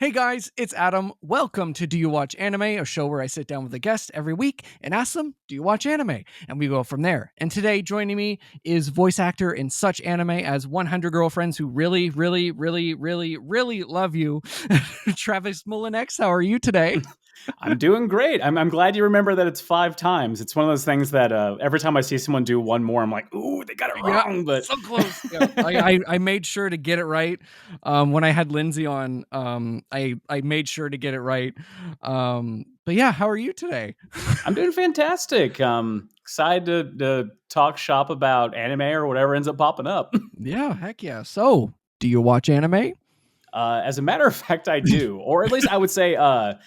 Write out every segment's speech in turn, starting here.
Hey guys, it's Adam. Welcome to Do You Watch Anime, a show where I sit down with a guest every week and ask them, Do you watch anime? And we go from there. And today, joining me is voice actor in such anime as 100 Girlfriends Who Really, Really, Really, Really, Really Love You, Travis Mullenix. How are you today? I'm doing great. I'm glad you remember that it's 5 times. It's one of those things that every time I see someone do one more, I'm like, ooh, they got it Yeah, wrong. But so close. Yeah, I made sure to get it right. When I had Lindsay on, I made sure to get it right. But yeah, how are you today? I'm doing fantastic. Excited to talk shop about anime or whatever ends up popping up. Yeah, heck yeah. So, do you watch anime? As a matter of fact, I do, or at least I would say, I'm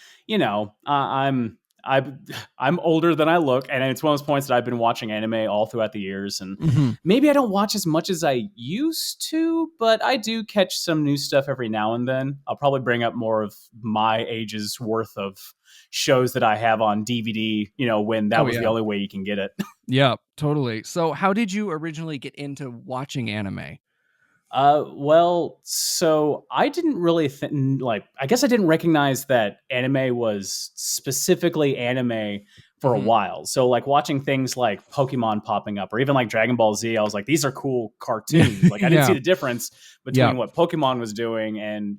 I'm older than I look, and it's one of those points that I've been watching anime all throughout the years, and Mm-hmm. maybe I don't watch as much as I used to, but I do catch some new stuff every now and then. I'll probably bring up more of my age's worth of shows that I have on DVD, when that Oh was the yeah, only way you can get it. yeah, totally. So, how did you originally get into watching anime? Well, so I didn't really I guess I didn't recognize that anime was specifically anime for a Mm-hmm. while. So, like, watching things like Pokemon popping up or even like Dragon Ball Z, I was like, these are cool Yeah, cartoons. Like, I didn't see yeah, the difference yeah, between what Pokemon was doing and,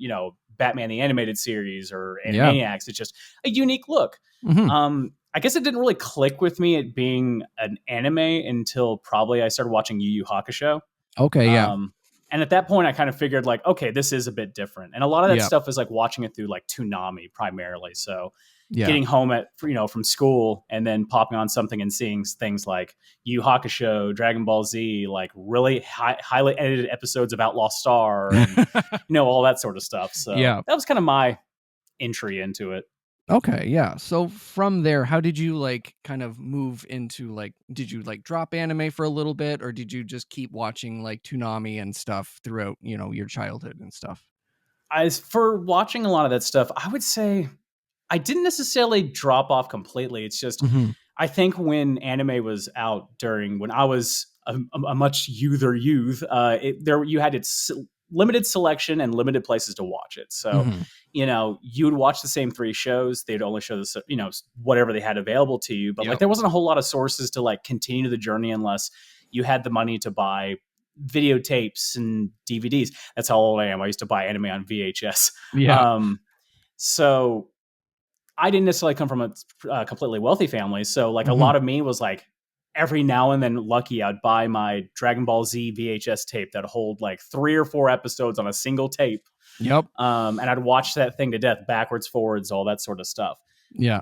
Batman the Animated Series or yeah. Animaniacs. It's just a unique look. Mm-hmm. I guess it didn't really click with me it being an anime until probably I started watching Yu Yu Hakusho. Okay, yeah, Um, and at that point, I kind of figured like, okay, this is a bit different. And a lot of that yeah, stuff is like watching it through like Toonami primarily. So yeah. getting home from school and then popping on something and seeing things like Yu Hakusho, Dragon Ball Z, like really highly edited episodes of Outlaw Star and, all that sort of stuff. So Yeah. that was kind of my entry into it. Okay, yeah. So from there, how did you like kind of move into like did you like drop anime for a little bit or did you just keep watching like Toonami and stuff throughout, your childhood and stuff? As for watching a lot of that stuff, I would say I didn't necessarily drop off completely. It's just Mhm. I think when anime was out during when I was a much youth, there you had its limited selection and limited places to watch it. So, Mhm. you would watch the same three shows. They'd only show this, whatever they had available to you. But like, Yep. there wasn't a whole lot of sources to like continue the journey unless you had the money to buy videotapes and DVDs. That's how old I am. I used to buy anime on VHS. Yeah. Um, so I didn't necessarily come from a completely wealthy family. So like a Mhm. lot of me was like every now and then lucky I'd buy my Dragon Ball Z VHS tape that hold like 3 or 4 episodes on a single tape. Yep. And I'd watch that thing to death, backwards, forwards, all that sort of stuff. Yeah.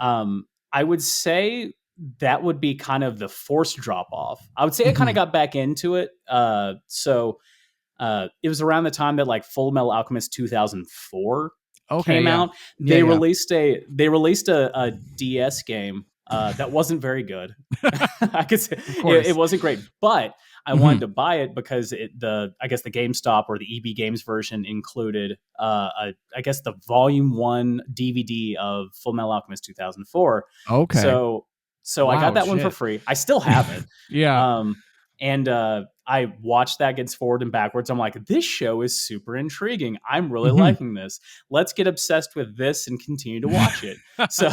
I would say that would be kind of the forced drop off. I would say I kind of Mhm. got back into it. It was around the time that like Full Metal Alchemist 2004 Okay, came yeah. out. Yeah, They yeah. released a DS game that wasn't very good. I could say Of it course. wasn't great, but I wanted Mhm. to buy it because I guess the GameStop or the EB Games version included I guess the Volume 1 DVD of Full Metal Alchemist 2004. Okay. So I got Wow, that one for shit. free. I still have it. Yeah. Um, and I watched that gets forward and backwards. I'm like, this show is super intriguing. I'm really Mhm. liking this. Let's get obsessed with this and continue to watch it. So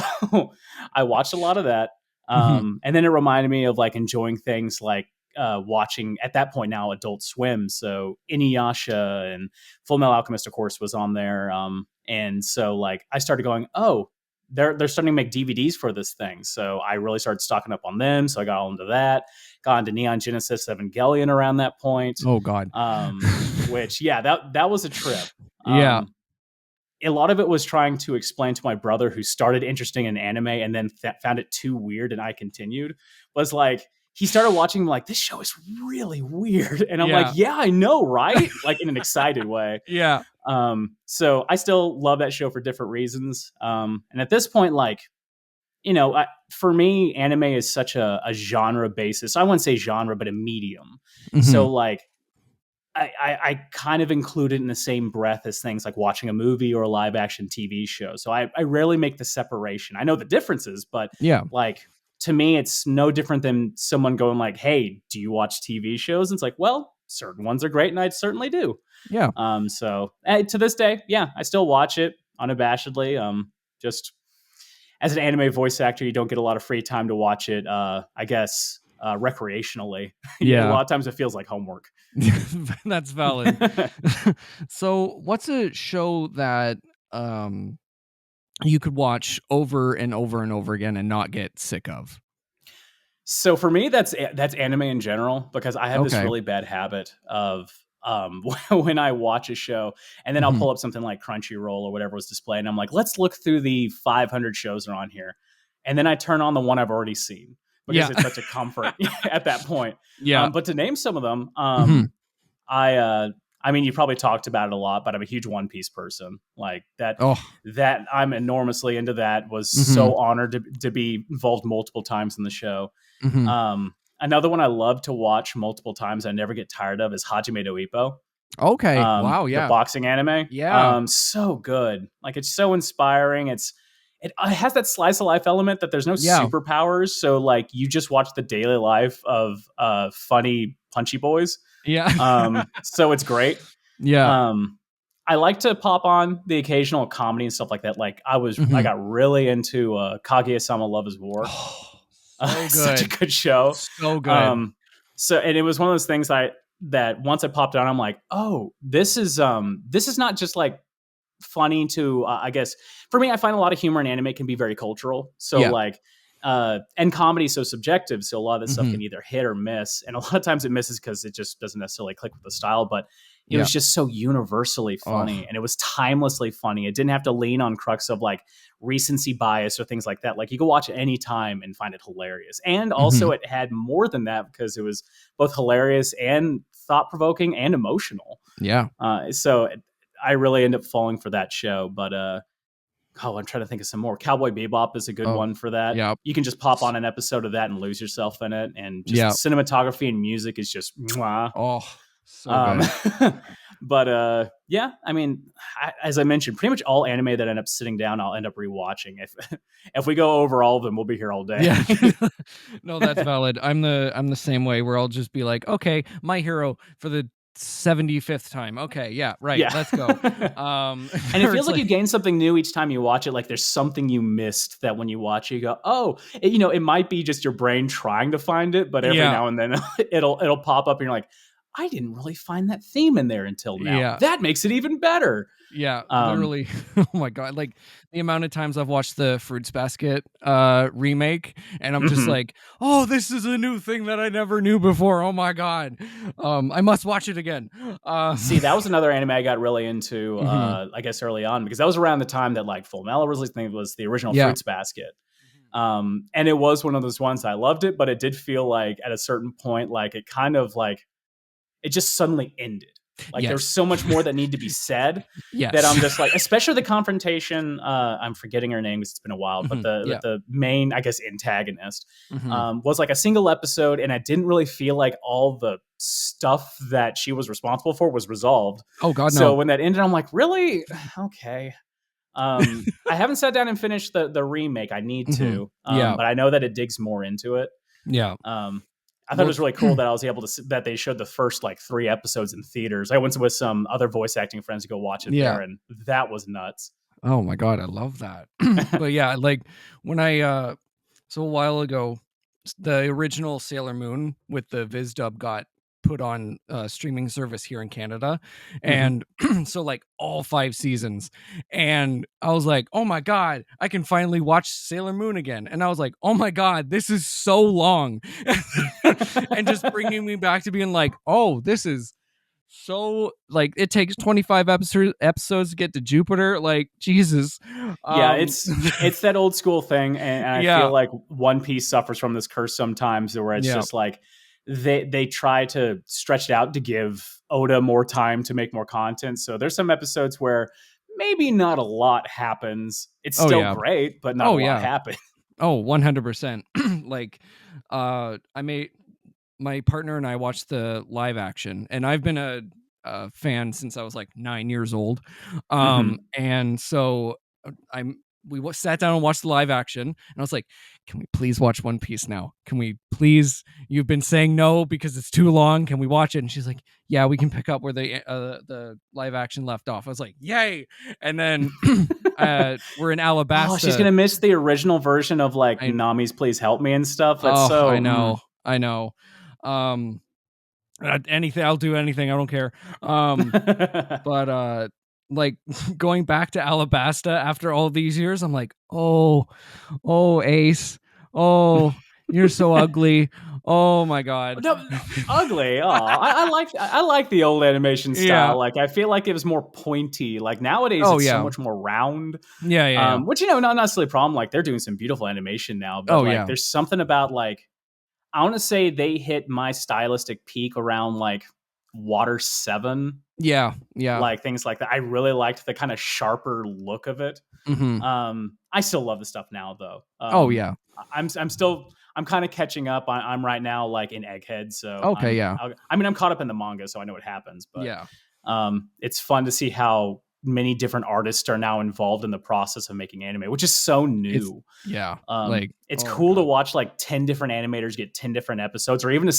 I watched a lot of that. Mhm. And then it reminded me of like enjoying things like watching at that point now Adult Swim. So Inuyasha and Full Metal Alchemist, of course, was on there. And so like I started going, oh, they're starting to make DVDs for this thing. So I really started stocking up on them. So I got all into that. Got into Neon Genesis Evangelion around that point. Oh god. Which yeah, that was a trip. Yeah. A lot of it was trying to explain to my brother who started interesting in anime and then found it too weird and I continued was like he started watching like this show is really weird and I'm like Yeah. yeah I know right like in an excited way. Yeah. So I still love that show for different reasons. And at this point like for me anime is such a genre basis. I wouldn't say genre but a medium. So Mhm. like I kind of include it in the same breath as things like watching a movie or a live action TV show. So I rarely make the separation. I know the differences, but Yeah. like to me, it's no different than someone going like, "Hey, do you watch TV shows?" And it's like, well, certain ones are great, and I certainly do. Yeah. To this day, yeah, I still watch it. unabashedly. Just as an anime voice actor, you don't get a lot of free time to watch it. I guess recreationally. Yeah, a Yeah. lot of times it feels like homework. That's valid. So, what's a show that um you could watch over and over and over again and not get sick of? So for me, that's anime in general because I have this Okay. really bad habit of when I watch a show and then I'll Mhm. pull up something like Crunchyroll or whatever was displayed, and I'm like, let's look through the 500 shows that are on here, and then I turn on the one I've already seen because Yeah. it's such a comfort at that point. Yeah. But to name some of them, Mhm. I uh I mean, you probably talked about it a lot, but I'm a huge One Piece person. Like Oh. that I'm enormously into that. Was Mhm. so honored to be involved multiple times in the show. Mhm. Another one I love to watch multiple times, I never get tired of, is Hajime no Ippo, Okay. Wow, the yeah. boxing anime. Yeah. So good. Like it's so inspiring. It has that slice of life element that there's no Yeah. superpowers, so like you just watch the daily life of funny punchy boys. Yeah. So it's great. Yeah. Um, I like to pop on the occasional comedy and stuff like that. Like I Mhm. got really into Kaguya-sama Love is War. Oh, so Such a good. good show. So good. And it was one of those things that once I popped on, I'm like, oh, this is not just like funny to I guess for me, I find a lot of humor in anime can be very cultural. So Yeah. like and comedy is so subjective, so a lot of this stuff Mhm. can either hit or miss, and a lot of times it misses because it just doesn't necessarily click with the style. But it Yeah. was just so universally funny, Oh. and it was timelessly funny. It didn't have to lean on crux of like recency bias or things like that. Like you could watch it any time and find it hilarious, and Mhm. also it had more than that because it was both hilarious and thought provoking and emotional. Yeah. So I really end up falling for that show. But I'm trying to think of some more. Cowboy Bebop is a good Oh. one for that. Yeah. You can just pop on an episode of that and lose yourself in it, and just the Yeah. cinematography and music is just mwah. Oh, so Um, good. but yeah, I mean, as I mentioned, pretty much all anime that I end up sitting down, I'll end up rewatching. If if we go over all of them, we'll be here all day. Yeah. No, that's valid. I'm the same way where I'll just be like, "Okay, My Hero for the 75th time. Okay, yeah, right. Yeah. Let's go." And it Or feels it's like you like gain something new each time you watch it. Like there's something you missed that when you watch it, you go, oh, it might be just your brain trying to find it, but every yeah. now and then it'll pop up and you're like, I didn't really find that theme in there until now. Yeah. That makes it even better. Yeah, Um, literally. Oh my god, like, the amount of times I've watched the Fruits Basket, remake, and I'm just mhm. like, "Oh, this is a new thing that I never knew before, oh my god." I must watch it again. See, that was another anime I got really into, Mhm. I guess early on, because that was around the time that like Full Metal released. I think it was the original Yeah. Fruits Basket. And it was one of those ones I loved it, but it did feel like at a certain point, like it kind of like it just suddenly ended. Like there's Yes. so much more that need to be said that Yes. I'm just like, especially the confrontation. I'm forgetting her name because it's been a while, but Mhm. Yeah. the main, I guess, antagonist Mhm. was like a single episode, and I didn't really feel like all the stuff that she was responsible for was resolved. Oh god, So no. when that ended, I'm like, really? Okay. I haven't sat down and finished the remake. I need Mhm. to, Yeah. but I know that it digs more into it. Yeah. Um, I thought it Well, was really cool that I was able to that they showed the first like 3 episodes in theaters. I went with some other voice acting friends to go watch it yeah. there, and that was nuts. Oh my god, I love that. But yeah, like, when I, so a while ago, the original Sailor Moon with the Viz dub got put on a streaming service here in Canada, hmm and so like all 5 seasons, and I was like, "Oh my god, I can finally watch Sailor Moon again." And I was like, "Oh my god, this is so long." And just bringing me back to being like, "Oh, this is so like it takes 25 episodes to get to Jupiter, like Jesus." Yeah, Um it's that old school thing, and I feel yeah, like One Piece suffers from this curse sometimes, where it's yeah. just like they try to stretch it out to give Oda more time to make more content. So there's some episodes where maybe not a lot happens. It's Oh still yeah. great, but not a Oh lot yeah. happens. Oh, 100%. Like, I made my partner and I watched the live action, and I've been a fan since I was like 9 years old. hmm And so I'm sat down and watched the live action, and I was like, can we please watch One Piece now? Can we please? You've been saying no because it's too long. Can we watch it? And she's like, yeah, we can pick up where the live action left off. I was like, yay. And then we're in Oh, she's Alabasta. gonna miss the original version of like I Nami's "Please Help Me" and stuff. That's Oh, so. I know. I know. Anything, I'll do anything. I don't care. But like going back to Alabasta after all these years, I'm like, oh, Ace, oh, you're so ugly. Oh my god. No, ugly. Oh, I like the old animation Yeah. style. Like I feel like it was more pointy. Like nowadays, Oh it's so yeah. much more round. Yeah. Which not necessarily a problem. Like they're doing some beautiful animation now, but Oh like yeah. there's something about like I want to say they hit my stylistic peak around like Water 7, Yeah. like things like that. I really liked the kind of sharper look of it. Mm-hmm. I still love the stuff now though. Oh yeah. I'm kind of catching up. I'm right now like in Egghead, so Okay. Yeah. I'm caught up in the manga, so I know what happens. But Yeah. it's fun to see how many different artists are now involved in the process of making anime, which is so new. It's cool to watch like 10 different animators get 10 different episodes, or even a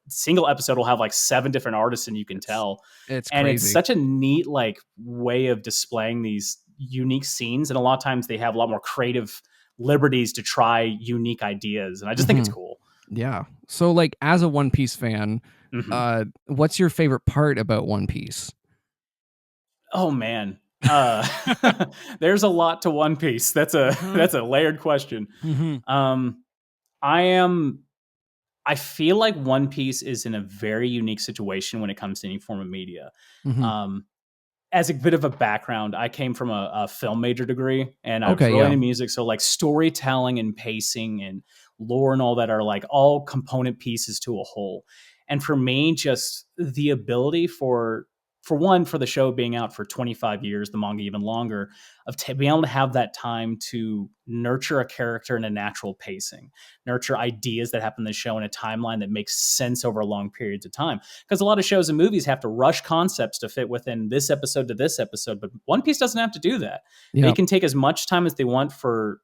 single episode will have like 7 different artists, and you can tell. It's and crazy. It's such a neat like way of displaying these unique scenes, and a lot of times they have a lot more creative liberties to try unique ideas, and I just think it's cool. Yeah. So like as a One Piece fan, what's your favorite part about One Piece? Oh man. There's a lot to One Piece. That's a layered question. I feel like One Piece is in a very unique situation when it comes to any form of media. As a bit of a background, I came from a film major degree, and I was really into music. So like storytelling and pacing and lore and all that are like all component pieces to a whole. And for me, just the ability for the show being out for 25 years, the manga even longer, of being able to have that time to nurture a character in a natural pacing, nurture ideas that happen in the show in a timeline that makes sense over long periods of time. Because a lot of shows and movies have to rush concepts to fit within this episode to this episode, but One Piece doesn't have to do that. They can take as much time as they want for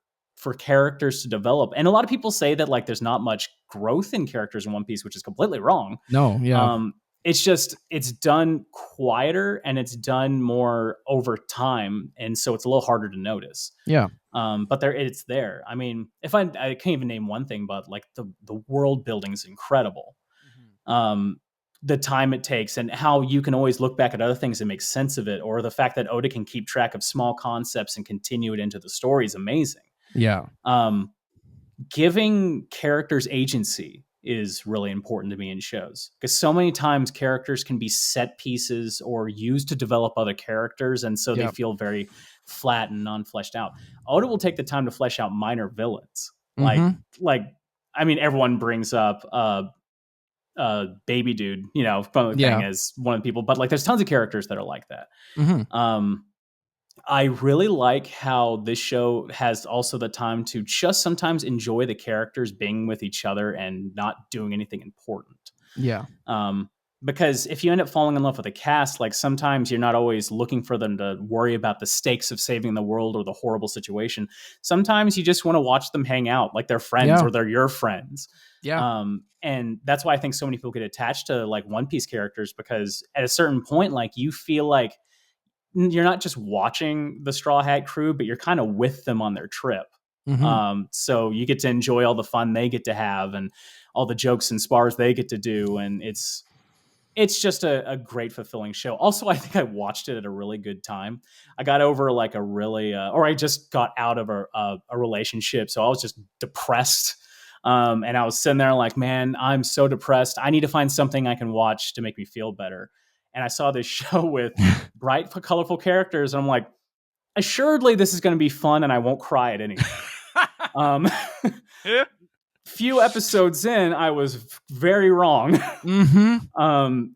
characters to develop. And a lot of people say that like there's not much growth in characters in One Piece, which is completely wrong. No, yeah. It's just it's done quieter and it's done more over time, and so it's a little harder to notice. Yeah. But it's there. I mean, if I can't even name one thing, but like the world building is incredible. The time it takes and how you can always look back at other things and make sense of it, or the fact that Oda can keep track of small concepts and continue it into the story is amazing. Yeah. Giving characters agency is really important to me in shows, because so many times characters can be set pieces or used to develop other characters, and so they feel very flat and non-fleshed out. Oda will take the time to flesh out minor villains. Like I mean, everyone brings up Baby Dude, from the thing as one of the people, but like there's tons of characters that are like that. I really like how this show has also the time to just sometimes enjoy the characters being with each other and not doing anything important. Yeah. Because if you end up falling in love with a cast, like sometimes you're not always looking for them to worry about the stakes of saving the world or the horrible situation. Sometimes you just want to watch them hang out like they're friends or they're your friends. Yeah. And that's why I think so many people get attached to like One Piece characters, because at a certain point, like you feel like you're not just watching the Straw Hat crew, but you're kind of with them on their trip. So you get to enjoy all the fun they get to have and all the jokes and spars they get to do. And it's just a great, fulfilling show. Also, I think I watched it at a really good time. I got over like a really, or I just got out of a relationship. So I was just depressed. And I was sitting there like, man, I'm so depressed. I need to find something I can watch to make me feel better. And I saw this show with bright, colorful characters. And I'm like, assuredly, this is going to be fun and I won't cry at anything. Few episodes in, I was very wrong.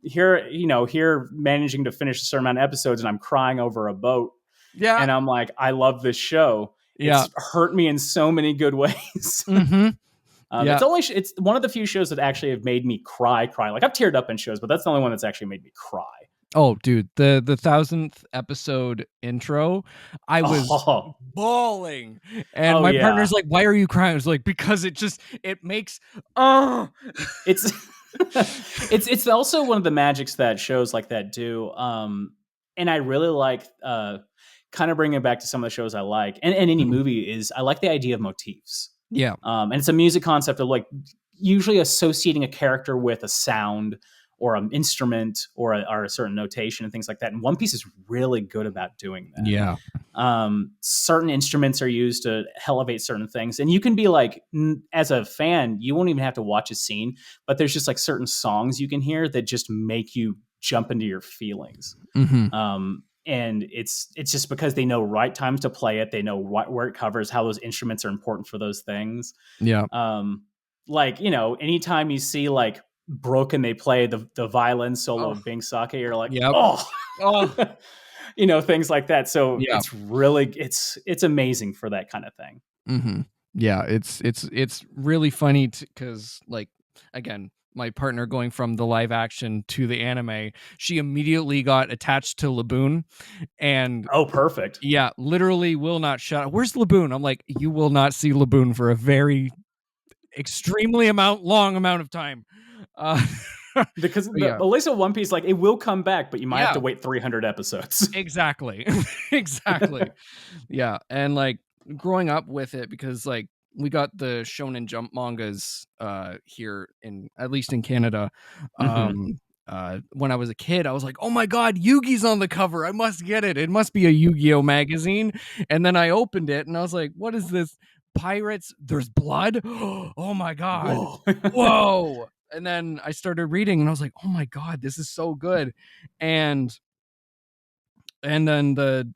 Here managing to finish a certain amount of episodes and I'm crying over a boat. Yeah. And I'm like, I love this show. It's hurt me in so many good ways. It's one of the few shows that actually have made me cry. Like I've teared up in shows, but that's the only one that's actually made me cry. Oh, dude, the 1,000th episode intro, I was Oh, bawling, and oh my partner's yeah. like, "Why are you crying?" I was like, "Because it makes oh." It's it's also one of the magics that shows like that do. And I really like kind of bringing it back to some of the shows I like, and any Mhm. movie is I like the idea of motifs. Yeah. And it's a music concept of like usually associating a character with a sound or an instrument or a certain notation and things like that. And One Piece is really good about doing that. Yeah. Certain instruments are used to elevate certain things, and you can be like, as a fan, you won't even have to watch a scene, but there's just like certain songs you can hear that just make you jump into your feelings. Mhm. And it's just because they know right times to play it, they know where it covers, how those instruments are important for those things. Yeah. um like, anytime you see like Broken, they play the violin solo Oh, of Bing Sake, you're like, yep. oh. Oh, Things like that. So yeah. it's amazing for that kind of thing. Mhm. Yeah, it's really funny because, like, again, my partner going from the live action to the anime, she immediately got attached to Laboon, and Oh, perfect. yeah, literally will not shut up. "Where's Laboon?" I'm like, "You will not see Laboon for a very extremely long amount of time." Uh, Because but yeah. at least with One Piece, like it will come back, but you might have to Yeah, wait 300 episodes. exactly. Exactly. Yeah, and, like, growing up with it because, like, we got the Shonen Jump mangas, here in at least in Canada, Hmm. when I was a kid, I was like, "Oh my god, Yugi's on the cover, I must get it, it must be a Yu-Gi-Oh! Magazine," and then I opened it, and I was like, "What is this? Pirates? There's blood? Oh my god. Whoa. Whoa!" And then I started reading, and I was like, "Oh my god, this is so good," and then the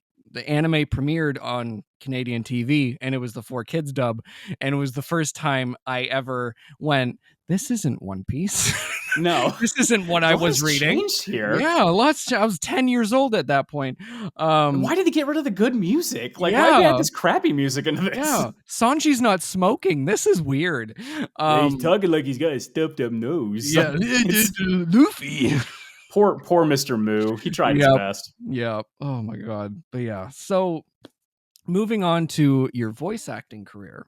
anime premiered on Canadian TV, and it was the 4 Kids dub, and it was the first time I ever went, "This isn't One Piece. No. This isn't what A I lot was has reading." changed here. Yeah, lots I was 10 years old at that point. Why did they get rid of the good music? Like, why did they add Yeah, this crappy music into this? yeah. Sanji's not smoking. This is weird. Yeah, he's Um, talking like he's got a stuffed up nose. yeah, It's Luffy. poor Mr. Moo. He tried his Yep, best. yep. Oh my god. But yeah, so moving on to your voice acting career.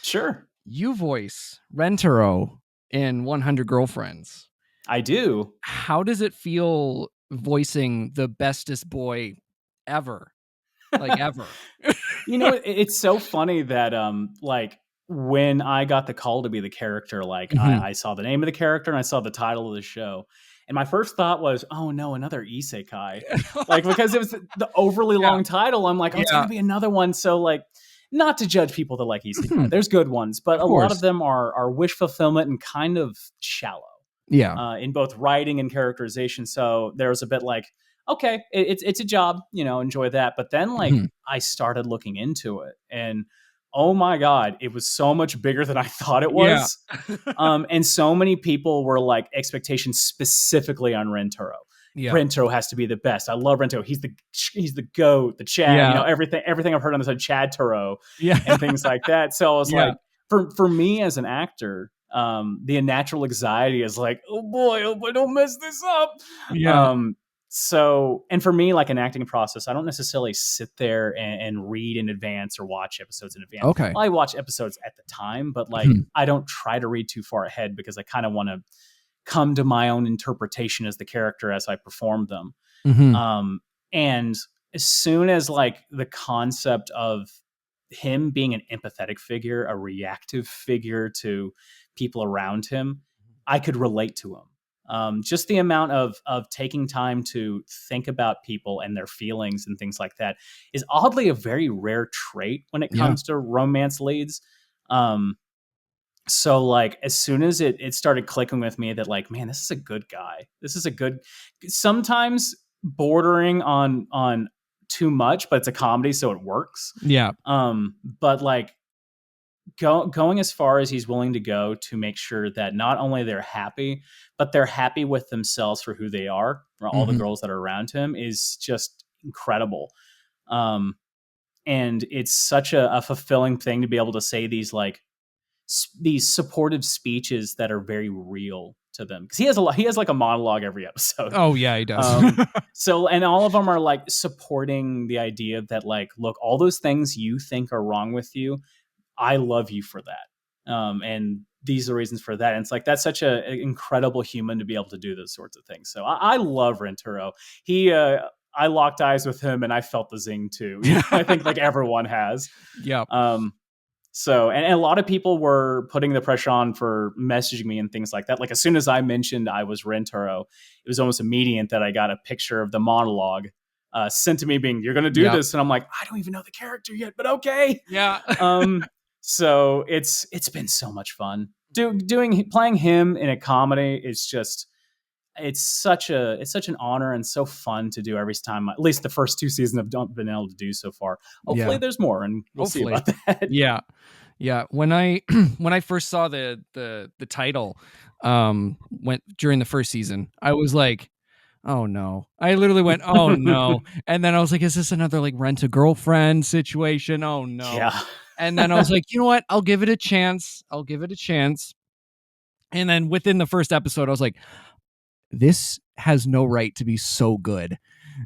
Sure. You voice Rentaro in 100 Girlfriends. I do. How does it feel voicing the bestest boy ever? Like ever. It's so funny that like when I got the call to be the character, like Mhm. I saw the name of the character and I saw the title of the show. And my first thought was, oh no, another isekai. Like because it was the overly Yeah, long title, I'm like, oh, it's yeah. gonna be another one. So like not to judge people that like isekai. Mhm. There's good ones, but Of a lot of course. them are wish fulfillment and kind of shallow Yeah. in both writing and characterization. So there was a bit like, okay, it's a job, enjoy that. But then like Mhm. I started looking into it, and oh my god, it was so much bigger than I thought it Yeah. was. And so many people were like expectations specifically on Rentaro. Yeah. Rentaro has to be the best. I love Rentaro. He's the goat, the Chad. Yeah. Everything I've heard on the side, Chad Taro, Yeah. and things like that. So I was Yeah. like, for me as an actor, the natural anxiety is like, oh boy, I hope I don't mess this up. Yeah. Um, so, and for me, like an acting process, I don't necessarily sit there and read in advance or watch episodes in advance. Okay. Well, I watch episodes at the time, but like Mhm. I don't try to read too far ahead because I kind of want to come to my own interpretation as the character as I perform them. Mhm. Um, and as soon as like the concept of him being an empathetic figure, a reactive figure to people around him, I could relate to him. Just the amount of taking time to think about people and their feelings and things like that is oddly a very rare trait when it Yeah. comes to romance leads. Um, so like as soon as it started clicking with me that like, man, this is a good guy. This is a good, sometimes bordering on too much, but it's a comedy, so it works. Yeah. But like going as far as he's willing to go to make sure that not only they're happy, but they're happy with themselves for who they are, for all the Mhm. girls that are around him is just incredible. Um, and it's such a fulfilling thing to be able to say these like these supportive speeches that are very real to them because he has like a monologue every episode. Oh yeah, he does. So, and all of them are like supporting the idea that like, look, all those things you think are wrong with you, I love you for that. And these are reasons for that. And it's like, that's such an incredible human to be able to do those sorts of things. So I love Rentaro. I locked eyes with him and I felt the zing too. I think like everyone has. Yeah. So, and a lot of people were putting the pressure on for messaging me and things like that. Like as soon as I mentioned I was Rentaro, it was almost immediate that I got a picture of the monologue sent to me being, you're going to do this. And I'm like, I don't even know the character yet, but okay. Yeah. So it's been so much fun playing him in a comedy. It's such an honor and so fun to do every time. At least the first 2 seasons I've been able to do so far. Hopefully there's more, and we'll see about that. Yeah. When I first saw the title went during the first season, I was like, oh no. I literally went, oh no. And then I was like, is this another like rent a girlfriend situation? Oh no. Yeah. And then I was like, you know what? I'll give it a chance. And then within the first episode, I was like, this has no right to be so good.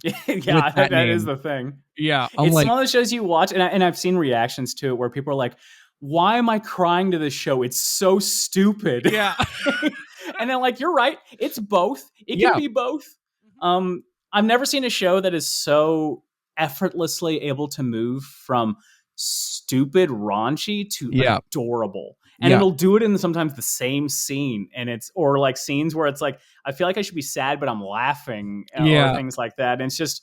Yeah, that is the thing. Yeah. It's one of those shows you watch, and I've seen reactions to it where people are like, why am I crying to this show? It's so stupid. Yeah. And then like, you're right. It's both. It can be both. I've never seen a show that is so effortlessly able to move from stupid raunchy to adorable. And it'll do it in sometimes the same scene. And or like scenes where it's like, I feel like I should be sad, but I'm laughing or things like that. And it's just,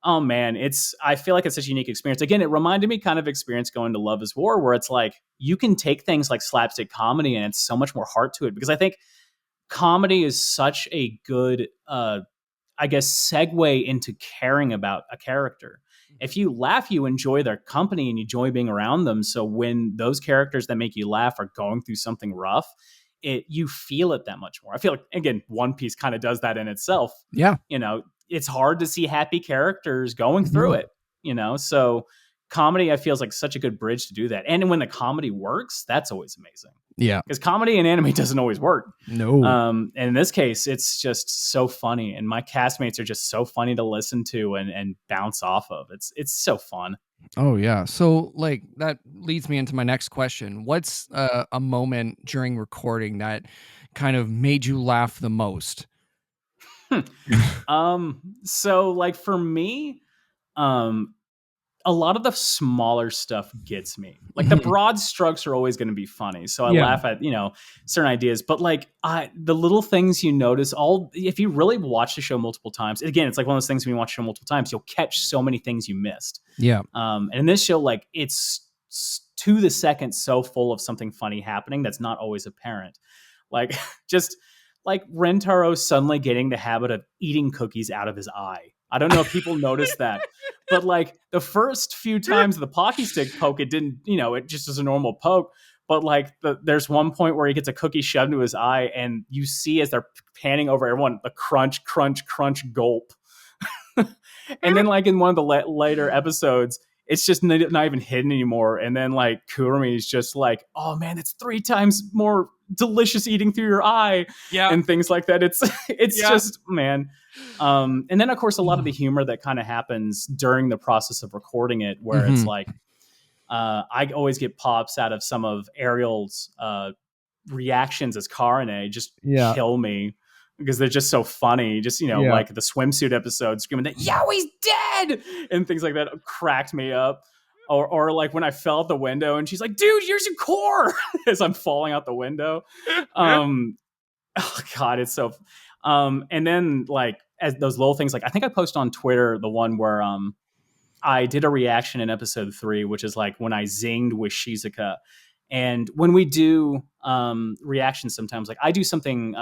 oh man, I feel like it's such a unique experience. Again, it reminded me kind of experience going to Love is War, where it's like, you can take things like slapstick comedy and it's so much more heart to it, because I think comedy is such a good, I guess, segue into caring about a character. If you laugh, you enjoy their company and you enjoy being around them. So when those characters that make you laugh are going through something rough, you feel it that much more. I feel like, again, One Piece kind of does that in itself. Yeah. It's hard to see happy characters going through it, so comedy, I feel, is like such a good bridge to do that. And when the comedy works, that's always amazing. Yeah. Because comedy and anime doesn't always work. No. And in this case, it's just so funny. And my castmates are just so funny to listen to and bounce off of. It's so fun. Oh, yeah. So like that leads me into my next question. What's a moment during recording that kind of made you laugh the most? So like for me, a lot of the smaller stuff gets me. Like the broad strokes are always going to be funny. So I laugh at, certain ideas, but like the little things you notice, if you really watch the show multiple times, again, it's like one of those things when you watch the show multiple times, you'll catch so many things you missed. Yeah. And in this show, like it's to the second so full of something funny happening that's not always apparent. Like just like Rentaro suddenly getting the habit of eating cookies out of his eye. I don't know if people noticed that, but like the first few times of the Pocky Stick poke, it didn't, it just was a normal poke. But like there's one point where he gets a cookie shoved into his eye, and you see as they're panning over everyone, the crunch, crunch, crunch, gulp. And then like in one of the later episodes, it's just not even hidden anymore. And then like Kurumi is just like, oh man, it's 3 times more delicious eating through your eye. Yeah. And things like that. It's just, man. And then of course, a lot of the humor that kind of happens during the process of recording it, where it's like, I always get pops out of some of Ariel's reactions as Karane, just kill me. Because they're just so funny. Just, like the swimsuit episode screaming that, yo, he's dead! And things like that cracked me up. Or like when I fell out the window and she's like, dude, here's your core! As I'm falling out the window. Oh, God, it's so... and then, like, as those little things, like, I think I posted on Twitter the one where I did a reaction in episode 3, which is like when I zinged with Shizuka. And when we do reactions sometimes, like I do something...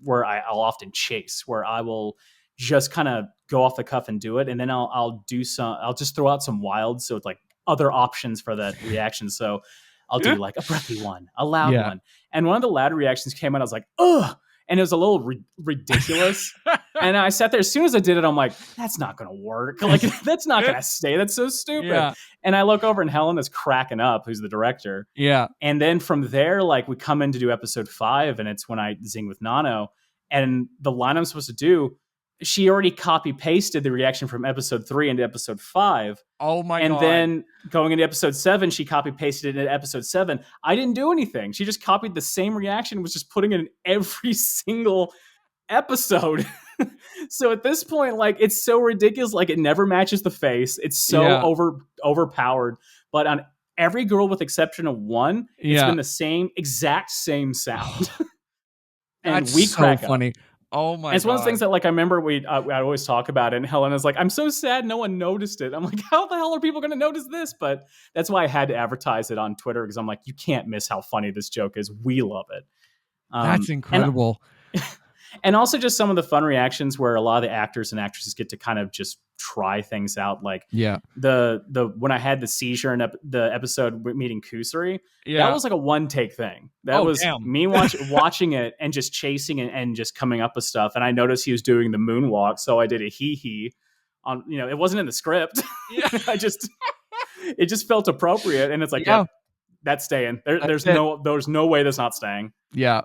where I'll often chase, where I will just kind of go off the cuff and do it. And then I'll just throw out some wild. So it's like other options for that reaction. So I'll do like a breathy one, a loud one. And one of the loud reactions came out. I was like, ugh. And it was a little ridiculous. And I sat there, as soon as I did it, I'm like, that's not going to work. Like, that's not going to stay. That's so stupid. Yeah. And I look over and Helen is cracking up, who's the director. Yeah. And then from there, like, we come in to do episode 5, and it's when I zing with Nano. And the line I'm supposed to do, she already copy pasted the reaction from episode 3 into episode 5. Oh my and God. then going into episode 7, she copy pasted it into episode 7. I didn't do anything. She just copied the same reaction, was just putting it in every single episode. So at this point, like, it's so ridiculous. Like, it never matches the face. It's so overpowered. But on every girl with exception of one, it's been the exact same sound. And That's we so crack funny. up. Oh my God. And it's one of those things that, like, I remember I always talk about it, and Helena's like, I'm so sad no one noticed it. I'm like, how the hell are people going to notice this? But that's why I had to advertise it on Twitter, because I'm like, you can't miss how funny this joke is. We love it. That's incredible. And also just some of the fun reactions where a lot of the actors and actresses get to kind of just try things out. Like, the when I had the seizure in the episode meeting Kusari, that was like a one take thing. That was me watching it and just chasing it and just coming up with stuff. And I noticed he was doing the moonwalk, so I did a hee on. It wasn't in the script. Yeah. It just felt appropriate, and it's like, that's staying. There's no way that's not staying. Yeah.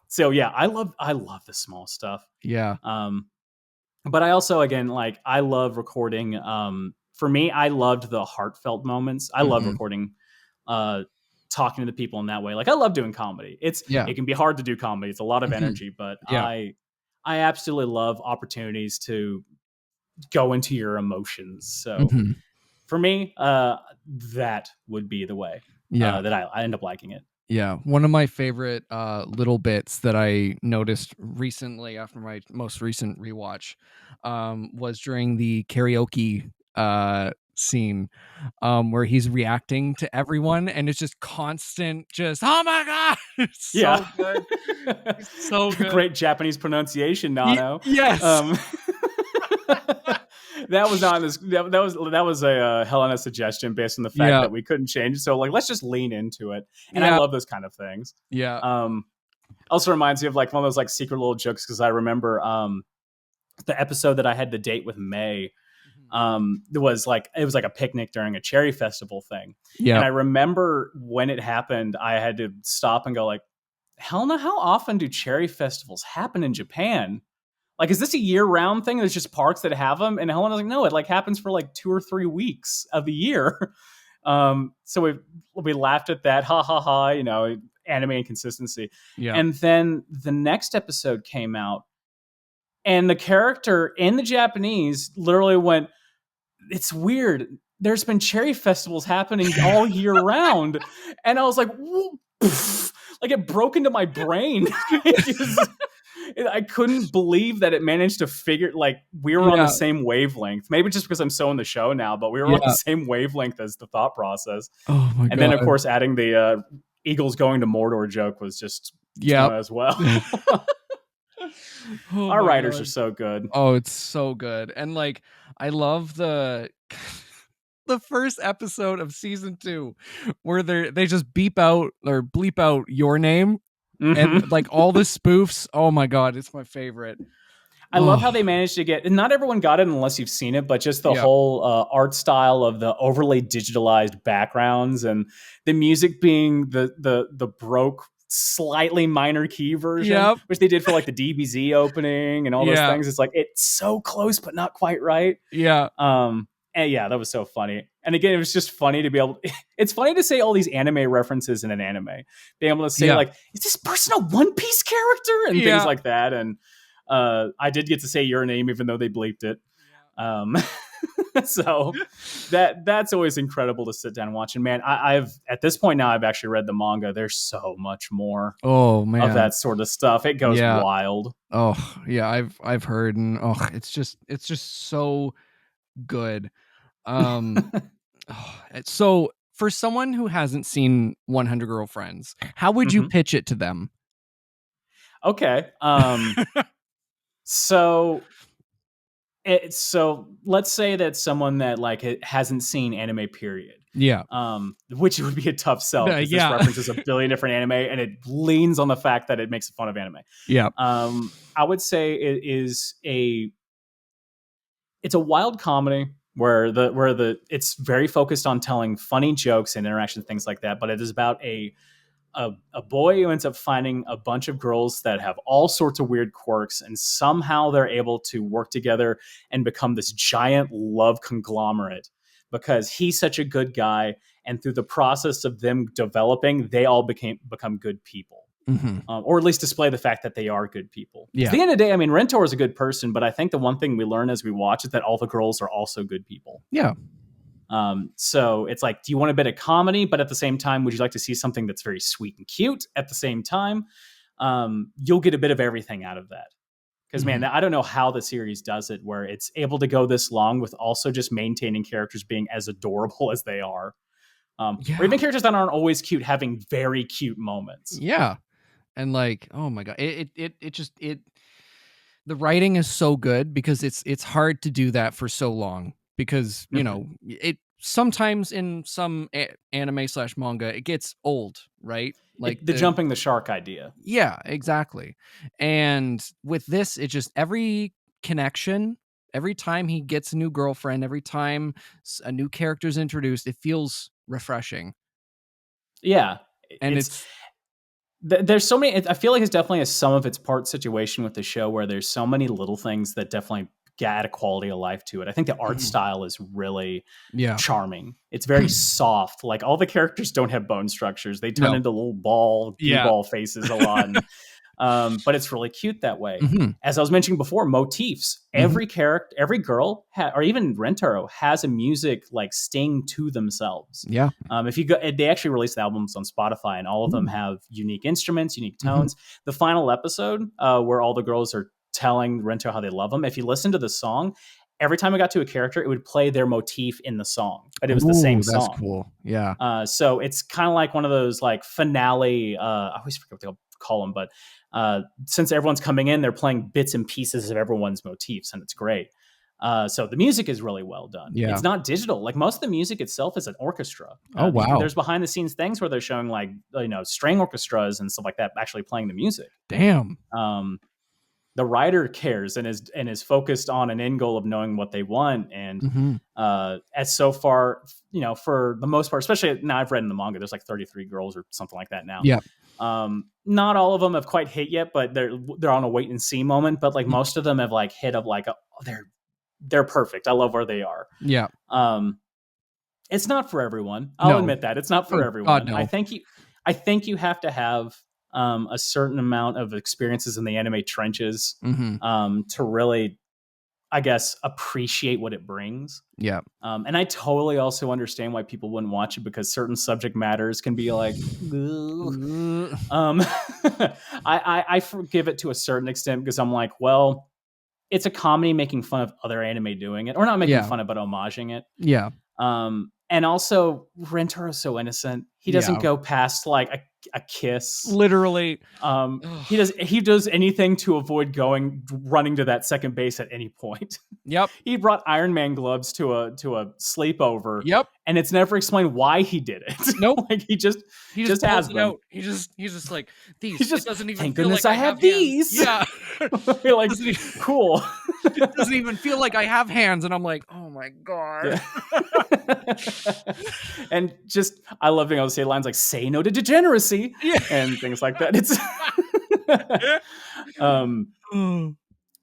So yeah, I love the small stuff. Yeah. But I also, again, like, I love recording. For me, I loved the heartfelt moments. I love recording, talking to the people in that way. Like, I love doing comedy. It can be hard to do comedy. It's a lot of energy, but I absolutely love opportunities to go into your emotions. So for me, that would be the way that I end up liking it. Yeah, one of my favorite little bits that I noticed recently after my most recent rewatch was during the karaoke scene where he's reacting to everyone, and it's just constant, just, oh my God, it's so good. It's so good. Great Japanese pronunciation, Nano. Yes. That was not this. That was a Helena suggestion based on the fact that we couldn't change it. So, like, let's just lean into it. And I love those kind of things. Yeah. Also reminds me of, like, one of those, like, secret little jokes, because I remember the episode that I had the date with May. It was like a picnic during a cherry festival thing. Yeah. And I remember when it happened, I had to stop and go, like, Helena, how often do cherry festivals happen in Japan? Like, is this a year-round thing? There's just parks that have them? And Helena's like, no, it, like, happens for, like, 2 or 3 weeks of the year. So we laughed at that. Ha, ha, ha, anime inconsistency. Yeah. And then the next episode came out, and the character in the Japanese literally went, it's weird. There's been cherry festivals happening all year round. And I was like, like, it broke into my brain. I couldn't believe that it managed to figure, like, we were on the same wavelength. Maybe just because I'm so in the show now, but we were on the same wavelength as the thought process. Oh my God. And then, of course, adding the Eagles going to Mordor joke was just as well. Our writers are so good. Oh, it's so good. And, like, I love the first episode of season 2 where they just beep out or bleep out your name. And, like, all the spoofs. Oh my God, it's my favorite. I love how they managed to get, and not everyone got it unless you've seen it, but just the whole art style of the overly digitalized backgrounds, and the music being the broke, slightly minor key version, which they did for, like, the DBZ opening and all those things. It's like, it's so close but not quite right. And that was so funny. And again, it was just funny to be able, it's funny to say all these anime references in an anime, being able to say, like, is this person a One Piece character? And things like that. And I did get to say your name, even though they bleeped it. So that's always incredible to sit down and watch. And man, I've at this point now, I've actually read the manga. There's so much more of that sort of stuff. It goes wild. Oh yeah, I've heard, and it's just so good. So for someone who hasn't seen 100 Girlfriends, how would you pitch it to them? Okay. So let's say that someone that, like, hasn't seen anime period. Yeah. Which would be a tough sell because this Yeah. references a billion different anime and it leans on the fact that it makes fun of anime. Yeah. I would say it is it's a wild comedy where it's very focused on telling funny jokes and interactions, things like that. But it is about a boy who ends up finding a bunch of girls that have all sorts of weird quirks, and somehow they're able to work together and become this giant love conglomerate because he's such a good guy. And through the process of them developing, they all become good people. Mm-hmm. Or at least display the fact that they are good people. Yeah. At the end of the day, I mean, Rentaro is a good person, but I think the one thing we learn as we watch is that all the girls are also good people. Yeah. So it's like, do you want a bit of comedy, but at the same time, would you like to see something that's very sweet and cute at the same time? You'll get a bit of everything out of that. Because, man, I don't know how the series does it, where it's able to go this long with also just maintaining characters being as adorable as they are. Or even characters that aren't always cute having very cute moments. Yeah. And like, oh my God, the writing is so good because it's hard to do that for so long because, you know, it sometimes in some anime / manga, it gets old, right? Like the jumping the shark idea. Yeah, exactly. And with this, it just every connection, every time he gets a new girlfriend, every time a new character is introduced, it feels refreshing. Yeah. And it's there's so many. I feel like it's definitely a sum of its parts situation with the show where there's so many little things that definitely add a quality of life to it. I think the art style is really charming. It's very soft. Like all the characters don't have bone structures. They turn into little ball faces a lot. But it's really cute that way. As I was mentioning before, motifs. Every character, every girl, or even Rentaro has a music like sting to themselves. Yeah. If you go, they actually released albums on Spotify, and all of them have unique instruments, unique tones. The final episode, where all the girls are telling Rentaro how they love him. If you listen to the song, every time I got to a character, it would play their motif in the song, but it was the same song. That's cool. Yeah. So it's kind of like one of those like finale. I always forget what they'll call them, but since everyone's coming in, they're playing bits and pieces of everyone's motifs, and it's great. So the music is really well done. Yeah. It's not digital. Like most of the music itself is an orchestra. Oh, wow. There's behind the scenes things where they're showing like, you know, string orchestras and stuff like that actually playing the music. Damn. The writer cares and is focused on an end goal of knowing what they want. And as so far, you know, for the most part, especially now I've read in the manga, there's like 33 girls or something like that now. Yeah. Not all of them have quite hit yet, but they're on a wait and see moment. But like most of them have like hit of like, they're perfect. I love where they are. Yeah. It's not for everyone. I'll admit that it's not for everyone. God, no. I think you have to have a certain amount of experiences in the anime trenches to really, I guess, appreciate what it brings. Yeah. And I totally also understand why people wouldn't watch it because certain subject matters can be like, I forgive it to a certain extent because I'm like, well, it's a comedy making fun of other anime doing it, or not making fun of, but homaging it. Yeah. And also, Rentaro's so innocent. He doesn't go past like a kiss. Literally. He does anything to avoid running to that second base at any point. Yep. He brought Iron Man gloves to a sleepover. Yep. And it's never explained why he did it. Nope. Like he just has them. Out. He's just like these. He's just, it doesn't even thank feel goodness like I have these. these. Yeah. Like cool. It doesn't even feel like I have hands, and I'm like, oh my God. Yeah. And just I love being able to say lines like "say no to degeneracy" and things like that. It's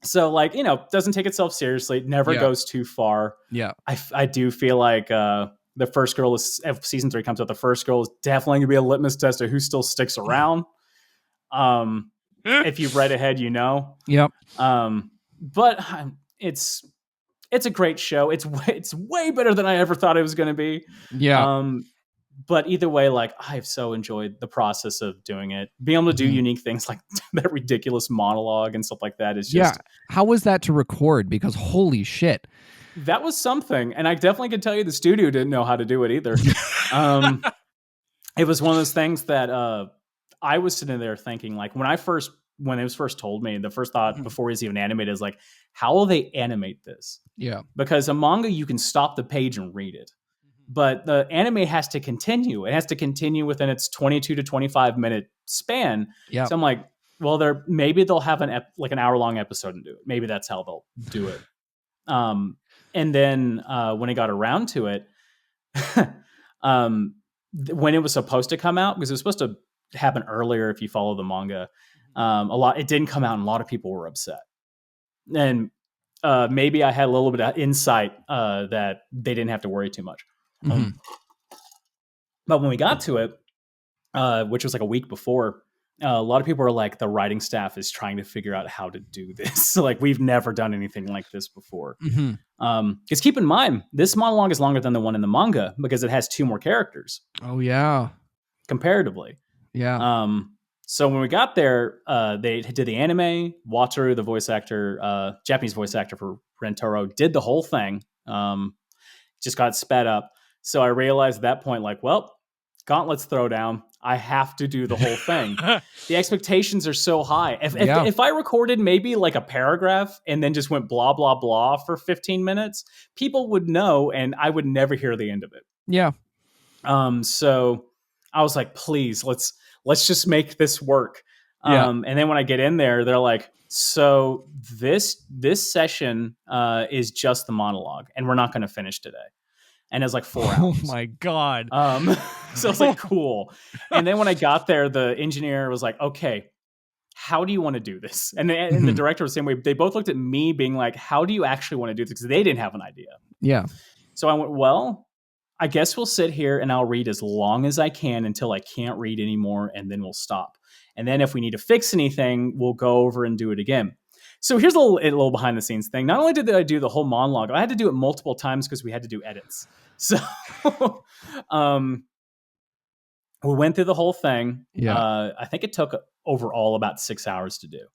so like, you know, doesn't take itself seriously. It never goes too far. Yeah. I do feel like the first girl is, if season 3 comes out, the first girl is definitely gonna be a litmus test of who still sticks around. If you've read ahead, you know. Yep. But it's a great show. It's way better than I ever thought it was going to be. Yeah. But either way, like I've so enjoyed the process of doing it. Being able to do unique things like that ridiculous monologue and stuff like that is just. Yeah. How was that to record? Because holy shit. That was something. And I definitely can tell you the studio didn't know how to do it either. It was one of those things that I was sitting there thinking, like, when it was first told me, the first thought before it's even animated is like, how will they animate this? Yeah. Because a manga, you can stop the page and read it. but the anime has to continue. It has to continue within its 22 to 25 minute span. Yeah. So I'm like, well, maybe they'll have an hour long episode and do it. Maybe that's how they'll do it. And then when it got around to it, when it was supposed to come out, because it was supposed to happen earlier if you follow the manga, it didn't come out and a lot of people were upset. And maybe I had a little bit of insight that they didn't have to worry too much. But when we got to it, which was like a week before, a lot of people were like, the writing staff is trying to figure out how to do this. So like, we've never done anything like this before. Because keep in mind, this monologue is longer than the one in the manga because it has 2 more characters. Oh, yeah. Comparatively. Yeah. So when we got there, they did the anime. Wataru, the voice actor, Japanese voice actor for Rentaro, did the whole thing. Just got sped up. So I realized at that point, like, well, Gauntlet's throwdown. I have to do the whole thing. The expectations are so high. If I recorded maybe like a paragraph and then just went blah, blah, blah for 15 minutes, people would know and I would never hear the end of it. Yeah. So I was like, please, let's just make this work. And then when I get in there, they're like, so this session is just the monologue and we're not going to finish today. And it was like 4 hours. Oh my God. So I was like, cool. And then when I got there, the engineer was like, okay, how do you want to do this? And the director was the same way. They both looked at me being like, how do you actually want to do this? Because they didn't have an idea. Yeah. So I went, well, I guess we'll sit here and I'll read as long as I can until I can't read anymore. And then we'll stop. And then if we need to fix anything, we'll go over and do it again. So here's a little behind the scenes thing. Not only did I do the whole monologue, I had to do it multiple times because we had to do edits. So we went through the whole thing. Yeah. I think it took overall about 6 hours to do.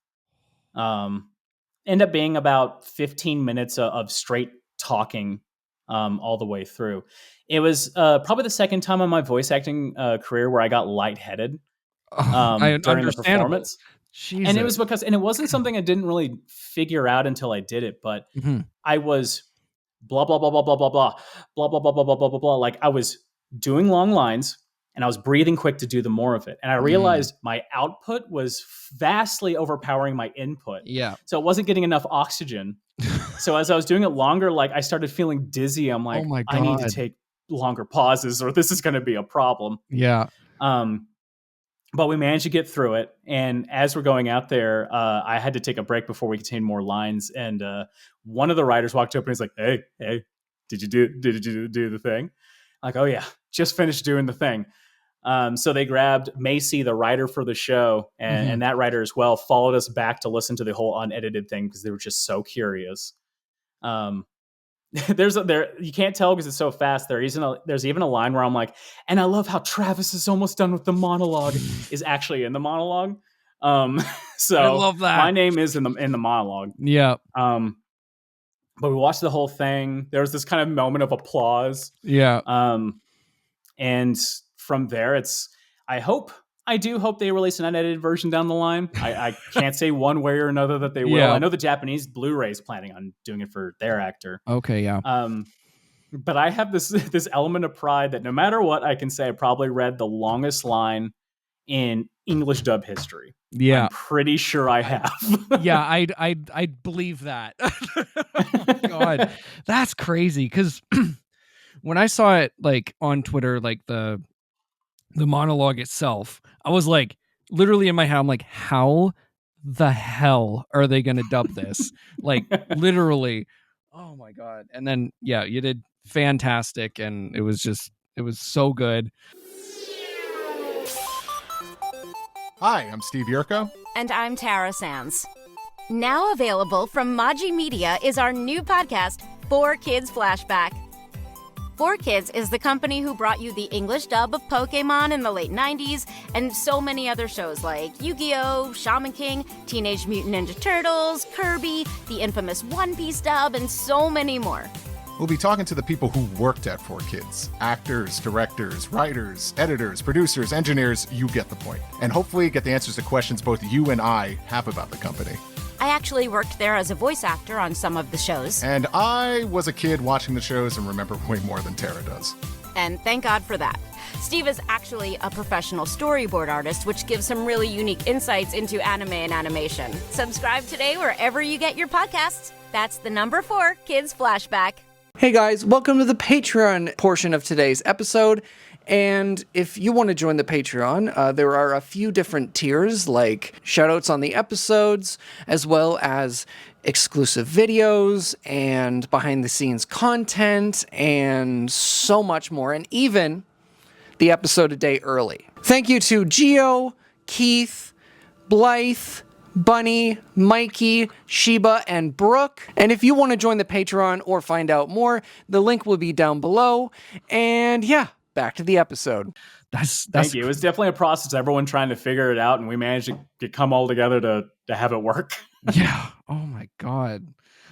Ended up being about 15 minutes of straight talking all the way through. It was probably the second time in my voice acting career where I got lightheaded during the performance. Jesus. And it was because, and it wasn't something I didn't really figure out until I did it, but I was blah, blah, blah, blah, blah, blah, blah, blah, blah, blah, blah, blah, blah, blah, blah. Like I was doing long lines and I was breathing quick to do the more of it. And I realized my output was vastly overpowering my input. Yeah. So it wasn't getting enough oxygen. So as I was doing it longer, like I started feeling dizzy. I'm like, oh my God. I need to take longer pauses or this is going to be a problem. Yeah. But we managed to get through it. And as we're going out there, I had to take a break before we contained more lines. And one of the writers walked up and he's like, hey, did you do the thing? I'm like, oh yeah, just finished doing the thing. So they grabbed Macy, the writer for the show, and that writer as well followed us back to listen to the whole unedited thing because they were just so curious. You can't tell because it's so fast. There's even a line where I'm like, and I love how Travis is almost done with the monologue is actually in the monologue. So I love that. My name is in the monologue. Yeah. But we watched the whole thing. There was this kind of moment of applause. Yeah. And from there, I do hope they release an unedited version down the line. I can't say one way or another that they will. Yeah. I know the Japanese Blu-ray is planning on doing it for their actor. Okay, yeah. But I have this element of pride that no matter what, I can say I probably read the longest line in English dub history. Yeah. I'm pretty sure I have. Yeah, I believe that. Oh my God. That's crazy. Because when I saw it like on Twitter, like the monologue itself, I was like, literally in my head, I'm like, how the hell are they going to dub this? Like, literally. Oh my God. And then, yeah, you did fantastic. And it was so good. Hi, I'm Steve Yurko. And I'm Tara Sands. Now available from Maji Media is our new podcast, 4Kids Flashback. 4Kids is the company who brought you the English dub of Pokemon in the late 90s and so many other shows like Yu-Gi-Oh!, Shaman King, Teenage Mutant Ninja Turtles, Kirby, the infamous One Piece dub, and so many more. We'll be talking to the people who worked at 4Kids. Actors, directors, writers, editors, producers, engineers, you get the point. And hopefully get the answers to questions both you and I have about the company. I actually worked there as a voice actor on some of the shows. And I was a kid watching the shows and remember way more than Tara does. And thank God for that. Steve is actually a professional storyboard artist, which gives some really unique insights into anime and animation. Subscribe today wherever you get your podcasts. That's the number 4 Kids Flashback. Hey guys, welcome to the Patreon portion of today's episode. And if you want to join the Patreon, there are a few different tiers, like shoutouts on the episodes, as well as exclusive videos and behind-the-scenes content, and so much more, and even the episode a day early. Thank you to Gio, Keith, Blythe, Bunny, Mikey, Sheba, and Brooke. And if you want to join the Patreon or find out more, the link will be down below. And yeah, back to the episode. Thank you. It was definitely a process. Everyone trying to figure it out, and we managed to come all together to have it work. Yeah. Oh my God.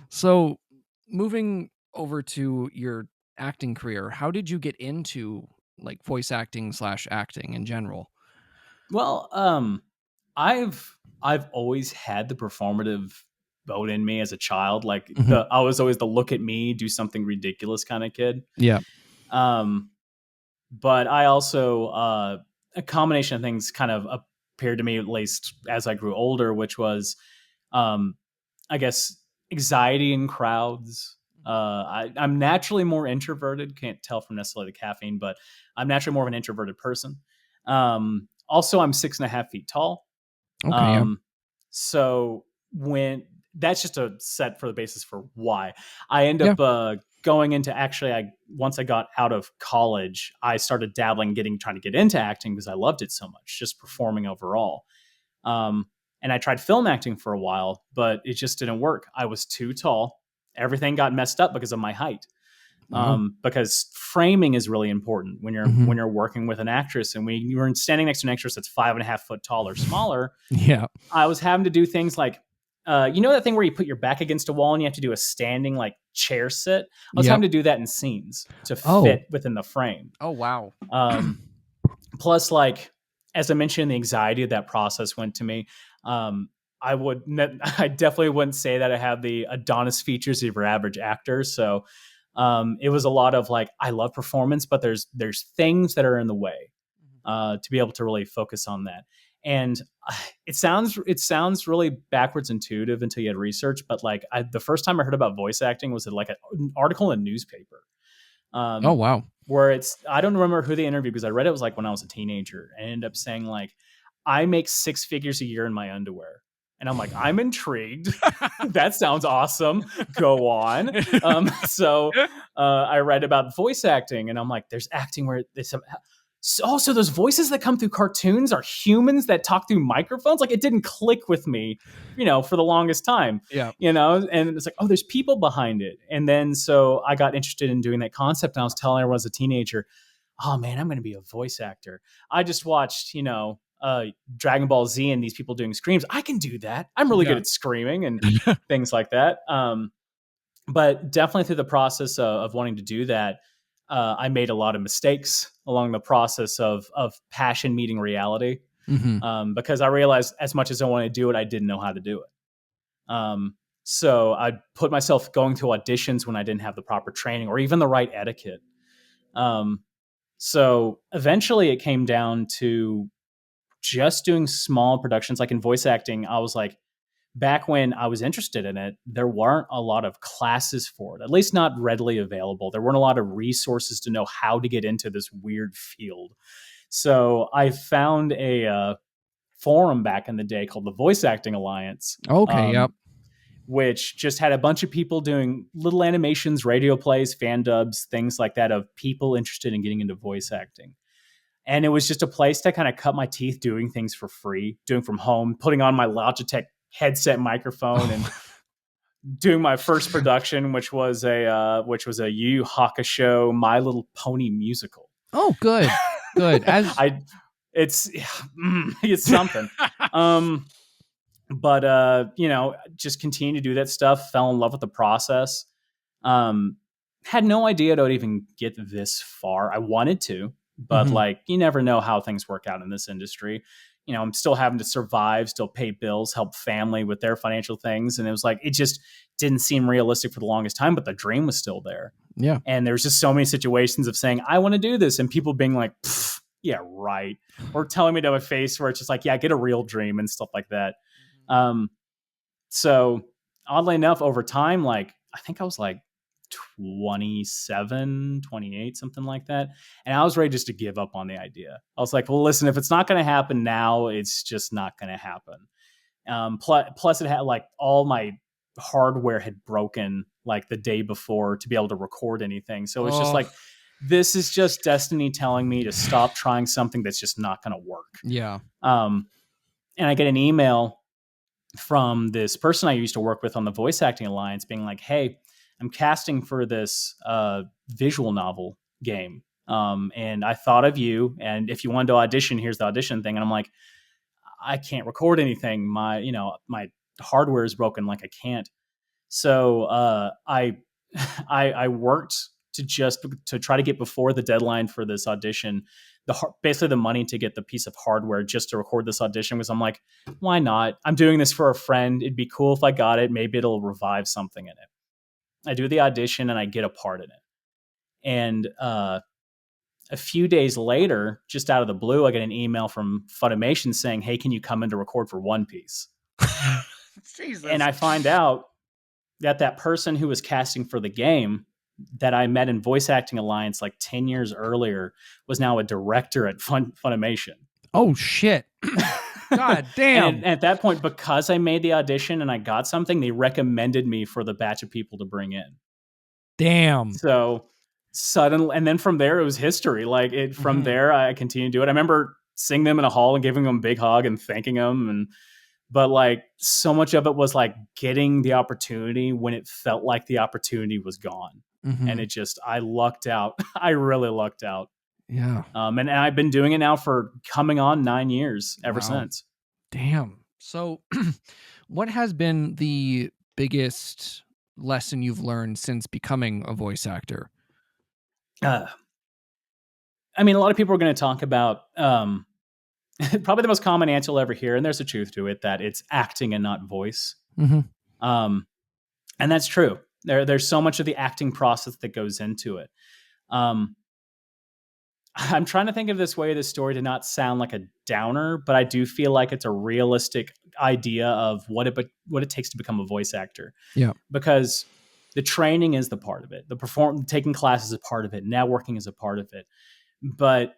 So moving over to your acting career, how did you get into like voice acting / acting in general? Well, I've always had the performative bone in me as a child. Like I was always the look at me, do something ridiculous kind of kid. Yeah. But I also a combination of things kind of appeared to me, at least as I grew older, which was, I guess, anxiety in crowds. I'm naturally more introverted. Can't tell from necessarily the caffeine, but I'm naturally more of an introverted person. Also, I'm 6.5 feet tall. Okay. So when that's just a set for the basis for why I end up going into once I got out of college, I started dabbling, trying to get into acting because I loved it so much, just performing overall. And I tried film acting for a while, but it just didn't work. I was too tall. Everything got messed up because of my height. Because framing is really important when you're working with an actress, and when you're standing next to an actress that's 5.5 foot tall or smaller. Yeah. I was having to do things like, you know that thing where you put your back against a wall and you have to do a standing like chair sit? I was having to do that in scenes to fit within the frame. Oh, wow. Plus, like, as I mentioned, the anxiety of that process went to me. I definitely wouldn't say that I have the Adonis features of your average actor. So it was a lot of like, I love performance, but there's things that are in the way to be able to really focus on that. And it sounds really backwards intuitive until you had research. But like the first time I heard about voice acting was like an article in a newspaper. Oh, wow. Where I don't remember who they interviewed, because I read it was like when I was a teenager, and ended up saying like, I make 6 figures a year in my underwear. And I'm like, I'm intrigued. That sounds awesome. Go on. So I read about voice acting, and I'm like, there's acting where so those voices that come through cartoons are humans that talk through microphones. Like, it didn't click with me, for the longest time. Yeah. And it's like, oh, there's people behind it. And then so I got interested in doing that concept, and I was telling everyone as a teenager, oh man, I'm going to be a voice actor. I just watched, Dragon Ball Z and these people doing screams. I can do that. I'm really good at screaming and things like that. But definitely through the process of wanting to do that, I made a lot of mistakes along the process of passion meeting reality. Because I realized as much as I wanted to do it, I didn't know how to do it. So I put myself going to auditions when I didn't have the proper training or even the right etiquette. So eventually it came down to just doing small productions. Like in voice acting, I was like, back when I was interested in it, there weren't a lot of classes for it, at least not readily available. There weren't a lot of resources to know how to get into this weird field. So I found a forum back in the day called the Voice Acting Alliance. Okay, yep. Which just had a bunch of people doing little animations, radio plays, fan dubs, things like that, of people interested in getting into voice acting. And it was just a place to kind of cut my teeth doing things for free, doing from home, putting on my Logitech headset microphone and doing my first production, which was a Yu Yu Hakusho My Little Pony musical. Oh, good. Good. It's something. But just continue to do that stuff, fell in love with the process. Had no idea I would even get this far. I wanted to, but like, you never know how things work out in this industry. I'm still having to survive, still pay bills, help family with their financial things. And it was like, it just didn't seem realistic for the longest time, but the dream was still there. Yeah. And there's just so many situations of saying, I want to do this. And people being like, yeah, right. Or telling me to my face where it's just like, yeah, get a real dream and stuff like that. So oddly enough, over time, like, I think I was like 27, 28, something like that. And I was ready just to give up on the idea. I was like, well, listen, if it's not going to happen now, it's just not going to happen. Plus it had like all my hardware had broken like the day before to be able to record anything. So it's just like, this is just destiny telling me to stop trying something that's just not going to work. Yeah. And I get an email from this person I used to work with on the Voice Acting Alliance being like, hey, I'm casting for this visual novel game. And I thought of you. And if you wanted to audition, here's the audition thing. And I'm like, I can't record anything. My hardware is broken. Like I can't. So I worked to try to get before the deadline for this audition, basically the money to get the piece of hardware just to record this audition, because I'm like, why not? I'm doing this for a friend. It'd be cool if I got it. Maybe it'll revive something in it. I do the audition and I get a part in it. And a few days later, just out of the blue, I get an email from Funimation saying, hey, can you come in to record for One Piece? Jesus. And I find out that person who was casting for the game that I met in Voice Acting Alliance like 10 years earlier was now a director at Funimation. Oh, shit. God damn. And at that point, because I made the audition and I got something, they recommended me for the batch of people to bring in. Damn. So suddenly, and then from there, it was history. Like from there, I continued to do it. I remember seeing them in a hall and giving them a big hug and thanking them. But like so much of it was like getting the opportunity when it felt like the opportunity was gone. And it just, I lucked out. I really lucked out. Yeah. And I've been doing it now for coming on 9 years ever since. Damn. So what has been the biggest lesson you've learned since becoming a voice actor? I mean, a lot of people are going to talk about probably the most common answer you'll ever hear, and there's a truth to it, that it's acting and not voice. And that's true. There's so much of the acting process that goes into it. I'm trying to think of this story to not sound like a downer, but I do feel like it's a realistic idea of what it takes to become a voice actor. Yeah. Because the training is the part of it. Taking classes is a part of it. Networking is a part of it. But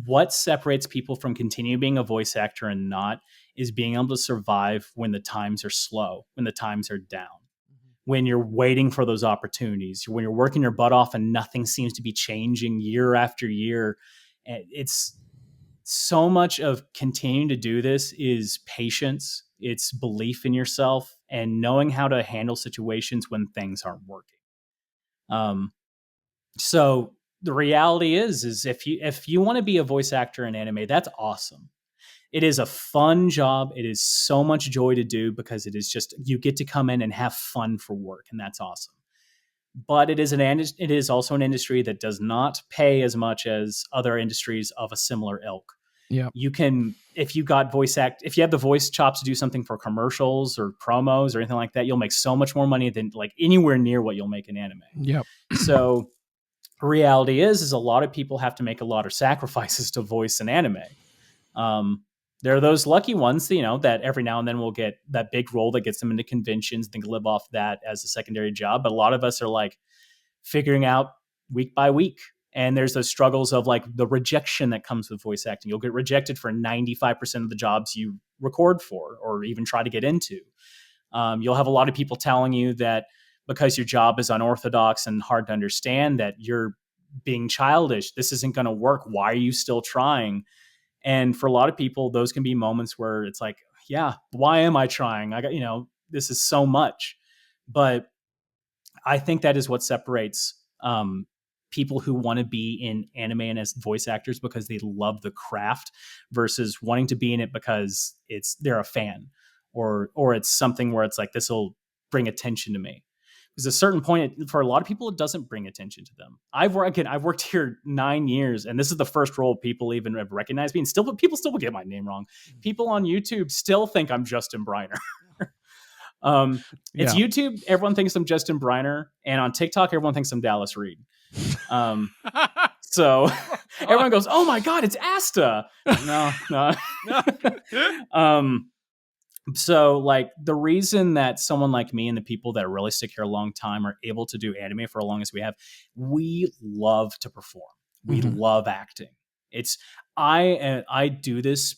what separates people from continuing being a voice actor and not is being able to survive when the times are slow, when the times are down, when you're waiting for those opportunities, when you're working your butt off and nothing seems to be changing year after year. It's so much of continuing to do this is patience. It's belief in yourself and knowing how to handle situations when things aren't working. So the reality is if you want to be a voice actor in anime, that's awesome. It is a fun job. It is so much joy to do because it is just, you get to come in and have fun for work, and that's awesome. But it is also an industry that does not pay as much as other industries of a similar ilk. Yeah. You can, if you have the voice chops to do something for commercials or promos or anything like that, you'll make so much more money than like anywhere near what you'll make in anime. Yep. So reality is a lot of people have to make a lot of sacrifices to voice an anime. There are those lucky ones, that every now and then will get that big role that gets them into conventions, and can live off that as a secondary job. But a lot of us are like figuring out week by week. And there's those struggles of like the rejection that comes with voice acting. You'll get rejected for 95% of the jobs you record for or even try to get into. You'll have a lot of people telling you that because your job is unorthodox and hard to understand, that you're being childish. This isn't going to work. Why are you still trying? And for a lot of people, those can be moments where it's like, yeah, why am I trying? This is so much. But I think that is what separates people who want to be in anime and as voice actors because they love the craft versus wanting to be in it because they're a fan or it's something where it's like, this will bring attention to me. Because at a certain point, for a lot of people, it doesn't bring attention to them. I've worked here 9 years, and this is the first role people even have recognized me. And people still will get my name wrong. People on YouTube still think I'm Justin Briner. It's YouTube. Everyone thinks I'm Justin Briner, and on TikTok, everyone thinks I'm Dallas Reed. So everyone goes, "Oh my God, it's Asta!" No. So like the reason that someone like me and the people that really stick here a long time are able to do anime for as long as we love to perform. We love acting. I do this.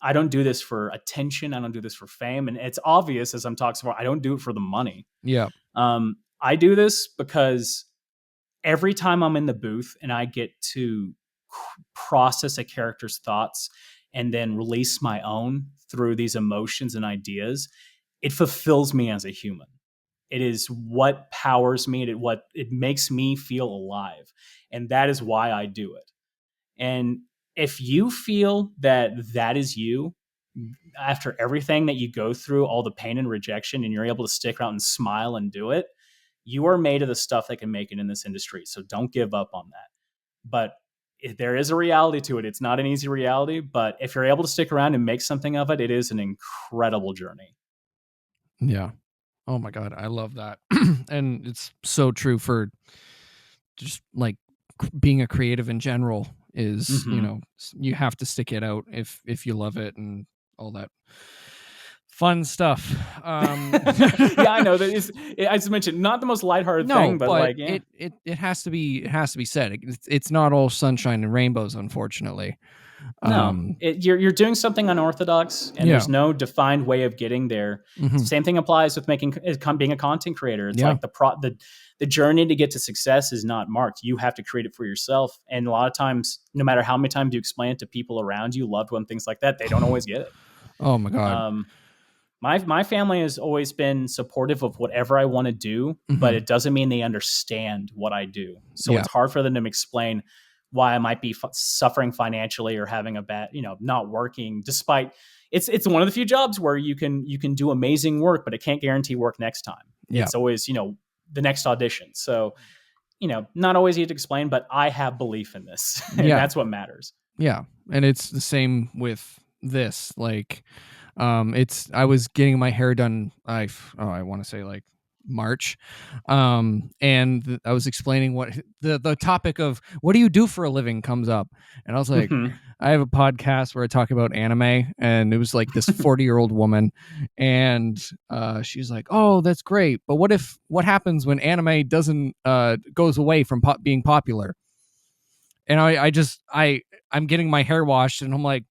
I don't do this for attention. I don't do this for fame. And it's obvious as I'm talking about, I don't do it for the money. Yeah. I do this because every time I'm in the booth and I get to process a character's thoughts and then release my own through these emotions and ideas, it fulfills me as a human. It is what powers me. It makes me feel alive. And that is why I do it. And if you feel that that is you, after everything that you go through, all the pain and rejection, and you're able to stick around and smile and do it, you are made of the stuff that can make it in this industry. So don't give up on that. But there is a reality to it. It's not an easy reality, but if you're able to stick around and make something of it, it is an incredible journey. Yeah. Oh my God. I love that. And it's so true for just like being a creative in general is, you have to stick it out if you love it and all that fun stuff. Yeah, I know that is, as I mentioned, not the most lighthearted thing, but like, yeah. it has to be said. It's not all sunshine and rainbows, unfortunately. No, you're doing something unorthodox, and there's no defined way of getting there. Same thing applies with being a content creator. It's like the journey to get to success is not marked. You have to create it for yourself. And a lot of times, no matter how many times you explain it to people around you, loved ones, things like that, they don't always get it. Oh my God. My family has always been supportive of whatever I want to do, but it doesn't mean they understand what I do. So it's hard for them to explain why I might be suffering financially or having a bad, not working, despite it's one of the few jobs where you can do amazing work, but it can't guarantee work next time. Yeah. It's always, the next audition. So, not always easy to explain, but I have belief in this, and that's what matters. Yeah. And it's the same with this. Like, I was getting my hair done. I want to say like March. And I was explaining what the topic of what do you do for a living comes up. And I was like, I have a podcast where I talk about anime, and it was like this 40-year-old woman, and she's like, oh, that's great. But what happens when anime doesn't goes away from being popular? And I'm getting my hair washed, and I'm like,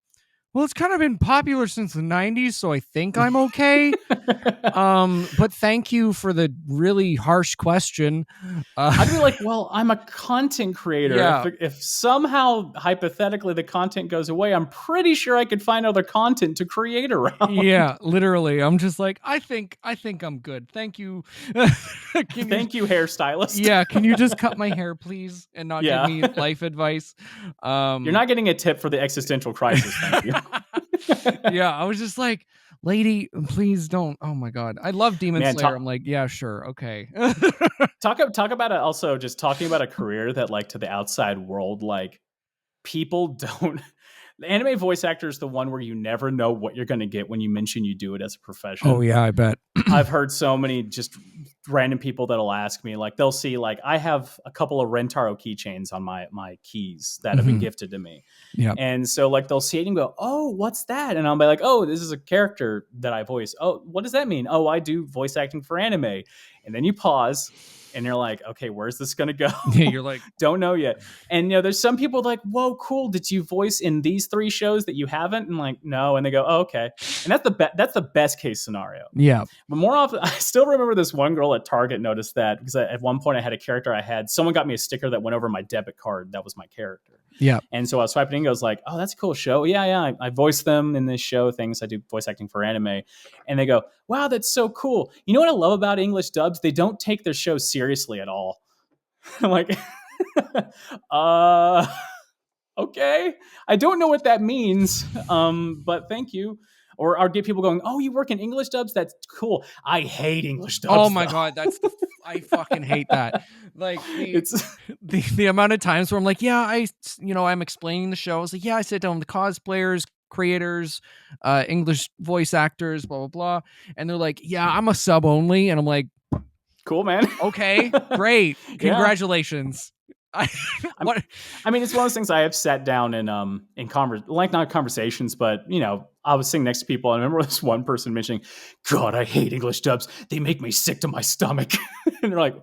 well, it's kind of been popular since the 90s, so I think I'm okay. But thank you for the really harsh question. I'd be like, well, I'm a content creator. Yeah. If somehow, hypothetically, the content goes away, I'm pretty sure I could find other content to create around. Yeah, literally. I'm just like, I think I'm good. Thank you. Thank you, hairstylist. Yeah, can you just cut my hair, please, and not give me life advice? You're not getting a tip for the existential crisis. Thank you. Yeah, I was just like, lady, please don't. Oh my God, I love Demon Slayer. I'm like, yeah, sure, okay. Talk about it. Also, just talking about a career that, like, to the outside world, like, people don't. The anime voice actor is the one where you never know what you're going to get when you mention you do it as a profession. Oh yeah, I bet. I've heard so many just random people that'll ask me, like, they'll see, like, I have a couple of Rentaro keychains on my keys that have been gifted to me. Yeah. And so, like, they'll see it and go, oh, what's that? And I'll be like, oh, this is a character that I voice. Oh, what does that mean? Oh, I do voice acting for anime. And then you pause. And you're like, okay, where's this going to go? Yeah, you're like, don't know yet. And, there's some people like, whoa, cool. Did you voice in these 3 shows that you haven't? And like, no. And they go, oh, okay. And that's the best case scenario. Yeah. But more often, I still remember this one girl at Target noticed that because at one point I had a character someone got me a sticker that went over my debit card. That was my character. Yeah. And so I was swiping and I was like, oh, that's a cool show. Yeah. I voiced them in this show, things. I do voice acting for anime. And they go, wow, that's so cool. You know what I love about English dubs? They don't take their show seriously at all. I'm like, okay. I don't know what that means, but thank you. Or I'll get people going, oh, you work in English dubs? That's cool. I hate English dubs. Oh my God, I fucking hate that. Like the amount of times where I'm like, yeah, I'm explaining the show. I was like, yeah, I sit down with the cosplayers, creators, English voice actors, blah blah blah, and they're like, yeah, I'm a sub only, and I'm like, Cool, man. okay, great, Yeah. congratulations. What? I mean, it's one of those things I have sat down in not conversations, but I was sitting next to people, and I remember this one person mentioning, "God, I hate English dubs. They make me sick to my stomach." And they're like,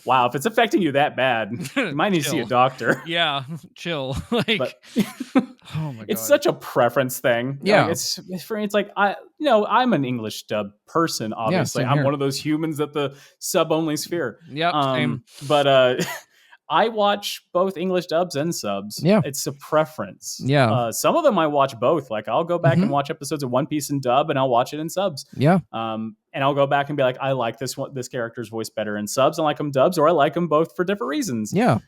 "Wow, if it's affecting you that bad, you might need to see a doctor." Yeah, chill. But Oh my god, it's such a preference thing. Yeah. It's for me. It's like I'm an English dub person. Obviously, same I'm here. one of those humans that the sub only sphere. Yep, same. But I watch both English dubs and subs. Yeah. It's a preference. Yeah. Some of them I watch both. Like I'll go back Mhm. and watch episodes of One Piece in dub, and I'll watch it in subs. Yeah. And I'll go back and be like, I like this character's voice better in subs. I like them dubs, or I like them both for different reasons. Yeah.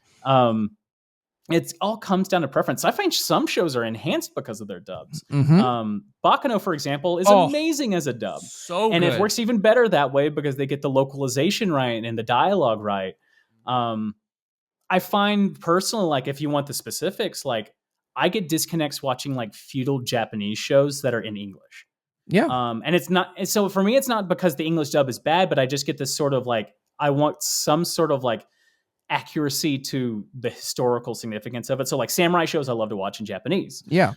It all comes down to preference. I find some shows are enhanced because of their dubs. Mhm. Bakano, for example, is Oh, amazing as a dub. So And good. it works even better that way because they get the localization right and the dialogue right. I find personally, like if you want the specifics, like I get disconnects watching like feudal Japanese shows that are in English. Yeah. And it's not, so for me, it's not because the English dub is bad, but I just get this sort of like, I want some sort of like accuracy to the historical significance of it. So like samurai shows I love to watch in Japanese. Yeah.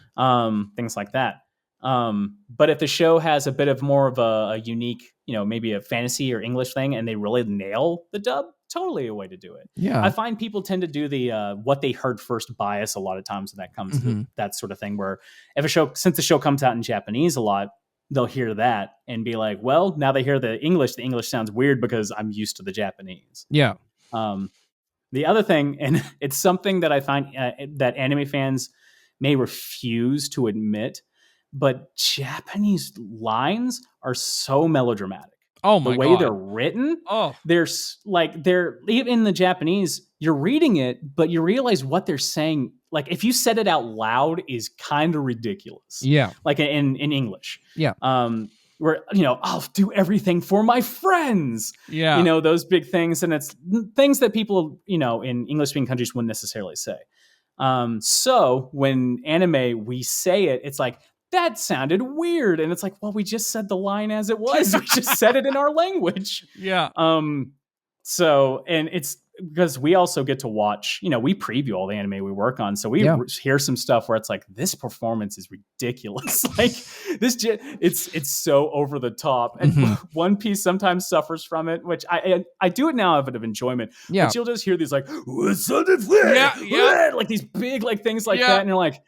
Things like that. But if the show has a bit of more of a unique, maybe a fantasy or English thing, and they really nail the dub, totally a way to do it. Yeah. I find people tend to do the what they heard first bias a lot of times when that comes to that sort of thing, where since the show comes out in Japanese a lot, they'll hear that and be like, well, now they hear the English sounds weird because I'm used to the Japanese. Yeah. The other thing, and it's something that I find that anime fans may refuse to admit, but Japanese lines are so melodramatic. Oh my god. The way god. they're written, Oh. they're even in the Japanese, you're reading it, but you realize what they're saying. Like if you said it out loud is kind of ridiculous. Yeah. Like in English. Yeah. Where, I'll do everything for my friends. Yeah. Those big things. And it's things that people, in English speaking countries wouldn't necessarily say. So when anime, we say it, it's like, that sounded weird. And it's like, well, we just said the line as it was. We just said it in our language. Yeah. So, and it's because we also get to watch, we preview all the anime we work on. So we hear some stuff where it's like, this performance is ridiculous. Like it's so over the top. And One Piece sometimes suffers from it, which I do it now out of enjoyment. Yeah. But you'll just hear these like, like these big like things like that. And you're like,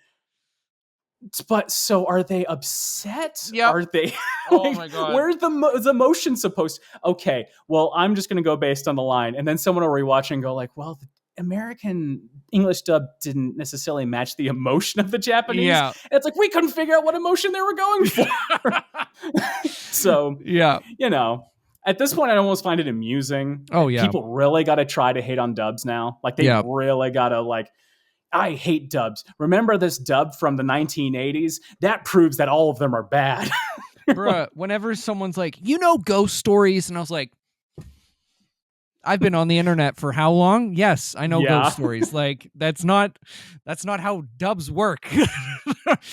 but so are they upset? Yep. Are they? Oh my god. Where's the emotion supposed? Okay, well, I'm just gonna go based on the line, and then someone will rewatch and go like, well, the American English dub didn't necessarily match the emotion of the Japanese. Yeah. And it's like we couldn't figure out what emotion they were going for. So yeah. At this point, I almost find it amusing. Oh yeah. People really got to try to hate on dubs now. Like they really got to like. I hate dubs. Remember this dub from the 1980s? That proves that all of them are bad. Bruh, whenever someone's like, ghost stories, and I was like, I've been on the internet for how long? Yes, I know ghost stories. Like that's not how dubs work.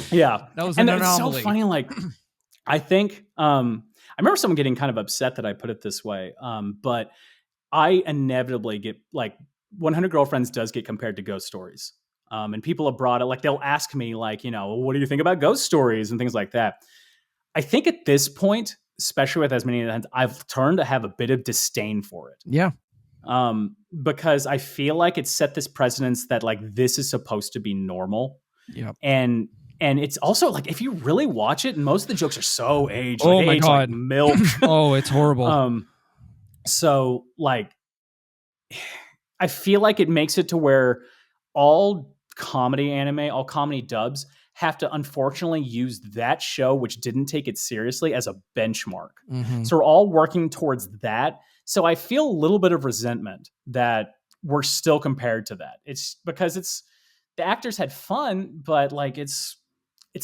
Yeah. That was an anomaly. It's so funny. Like, I think, I remember someone getting kind of upset that I put it this way. But I inevitably get like 100 Girlfriends does get compared to ghost stories. And people abroad, like they'll ask me like, what do you think about ghost stories and things like that? I think at this point, especially with as many events, I've turned to have a bit of disdain for it. Yeah. Because I feel like it's set this precedence that like, this is supposed to be normal. Yeah. And it's also like, if you really watch it, and most of the jokes are so aged, oh like, my aged god, like milk. Oh, it's horrible. So like, I feel like it makes it to where all comedy dubs have to unfortunately use that show, which didn't take it seriously, as a benchmark. So we're all working towards that. So I feel a little bit of resentment that we're still compared to that. It's because the actors had fun, but like it's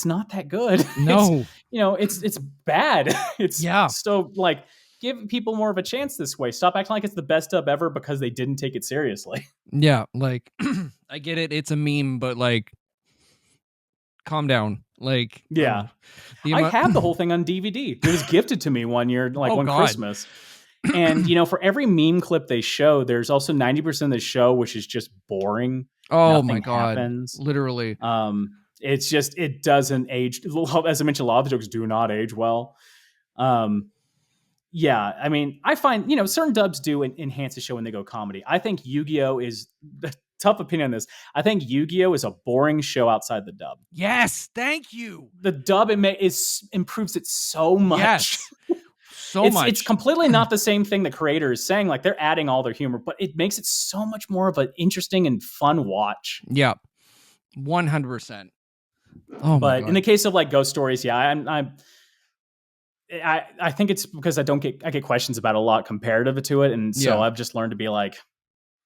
not that good. No, it's bad. It's so like, give people more of a chance this way. Stop acting like it's the best dub ever because they didn't take it seriously. Yeah, like I get it. It's a meme, but like, calm down. Like, Yeah. the I amount- have the whole thing on DVD. It was gifted to me one year, like Oh, one God. Christmas. And, for every meme clip they show, there's also 90% of the show, which is just boring. Oh Nothing my God. happens. Literally. It's just, it doesn't age. As I mentioned, a lot of the jokes do not age well. Yeah, I mean, I find, certain dubs do enhance the show when they go comedy. I think Yu-Gi-Oh! Is tough opinion on this. I think Yu-Gi-Oh! Is a boring show outside the dub. Yes, thank you. The dub improves it so much. Yes. So much. It's completely not the same thing the creator is saying. Like, they're adding all their humor, but it makes it so much more of an interesting and fun watch. Yeah. 100%. Oh my But God. in the case of like ghost stories, yeah, I think it's because I get questions about it a lot comparative to it, and so Yeah. I've just learned to be like,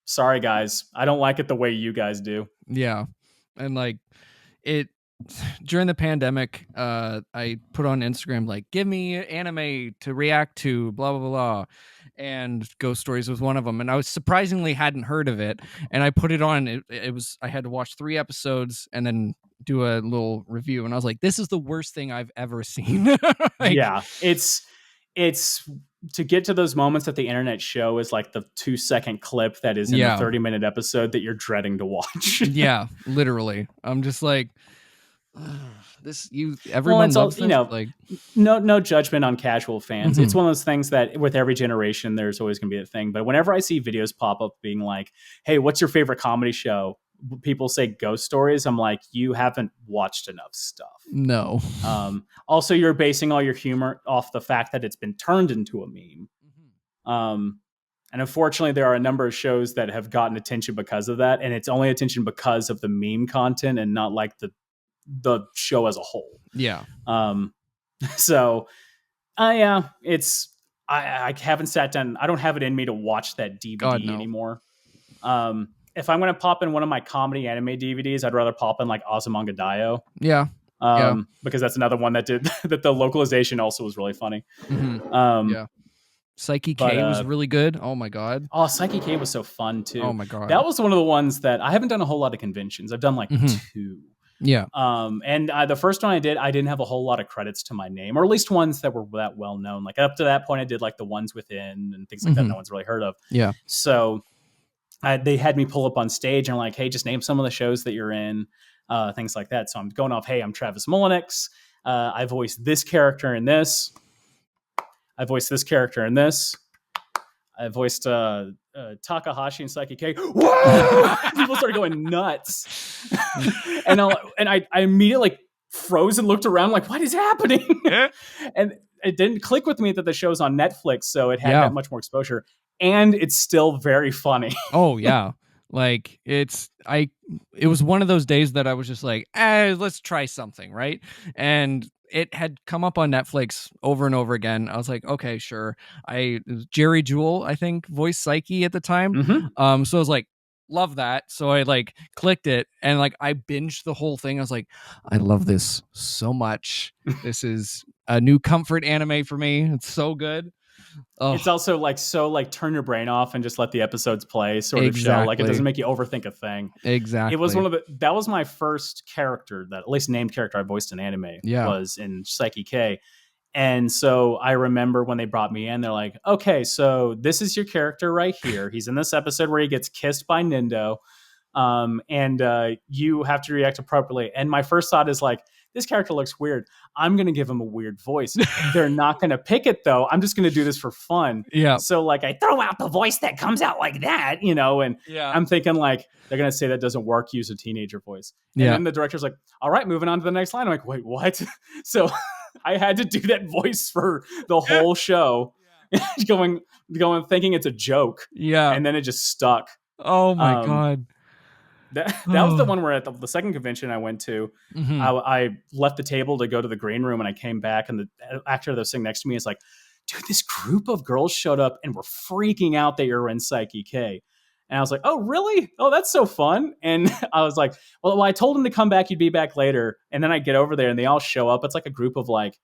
sorry guys, I don't like it the way you guys do. Yeah. And like it during the pandemic, I put on Instagram like, give me anime to react to, blah blah blah, and Ghost Stories was one of them. And I was surprisingly hadn't heard of it, and I put it on. It was I had to watch 3 episodes and then do a little review, and I was like, this is the worst thing I've ever seen. Like, Yeah, it's to get to those moments that the internet show is like the 2-second clip that is in Yeah. the 30-minute episode that you're dreading to watch. Yeah, literally. I'm just like, everyone it's all, loves this. Like, no judgment on casual fans. Mhm. It's one of those things that with every generation, there's always going to be a thing. But whenever I see videos pop up being like, hey, what's your favorite comedy show? People say Ghost Stories. I'm like, you haven't watched enough stuff. no. Also, you're basing all your humor off the fact that it's been turned into a meme. And unfortunately, there are a number of shows that have gotten attention because of that. And it's only attention because of the meme content and not like the show as a whole. Yeah. So, yeah, it's, I haven't sat down. I don't have it in me to watch that DVD God, no. anymore. If I'm going to pop in one of my comedy anime DVDs, I'd rather pop in like Azumanga Daioh. Yeah. Because that's another one that did that. The localization also was really funny. Mhm. Yeah. Psyche K was really good. Oh my God. Oh, Psyche K was so fun too. Oh my God. That was one of the ones that I haven't done a whole lot of conventions. I've done like 2. Yeah. And the first one I didn't have a whole lot of credits to my name, or at least ones that were that well known. Like up to that point, I did like the ones within and things like that no one's really heard of. Yeah. So they had me pull up on stage and like, hey, just name some of the shows that you're in, things like that. So I'm going off, hey, I'm Travis Mullenix. I voiced this character in this. I voiced this character in this. I voiced Takahashi and Psyche K. Whoa! People started going nuts. and I immediately like froze and looked around like, what is happening? And it didn't click with me that the show's on Netflix, so it had that much more exposure. And it's still very funny. Oh yeah. Like it was one of those days that I was just like, let's try something, right? And it had come up on Netflix over and over again. I was like, okay, sure. It was Jerry Jewell, I think, voiced Psyche at the time. So I was like, love that. So I like clicked it and like I binged the whole thing. I was like, I love this so much. This is a new comfort anime for me. It's so good. Oh. It's also like so like turn your brain off and just let the episodes play sort of show. Like it doesn't make you overthink a thing. Exactly. It was that was my first character that at least named character I voiced in anime was in Psyche K. And so I remember when they brought me in, they're like, okay, so this is your character right here. He's in this episode where he gets kissed by Nindo. And you have to react appropriately. And my first thought is like, this character looks weird. I'm going to give him a weird voice. They're not going to pick it though. I'm just going to do this for fun. Yeah. So like I throw out the voice that comes out like that, and I'm thinking like, they're going to say that doesn't work. Use a teenager voice. And then the director's like, all right, moving on to the next line. I'm like, wait, what? So I had to do that voice for the whole show, going thinking it's a joke. Yeah. And then it just stuck. Oh my God. That was the one where at the second convention I went to, I left the table to go to the green room and I came back and the actor that was sitting next to me is like, dude, this group of girls showed up and were freaking out that you're in Psyche K. And I was like, oh, really? Oh, that's so fun. And I was like, well, I told him to come back. You'd be back later. And then I get over there and they all show up. It's like a group of like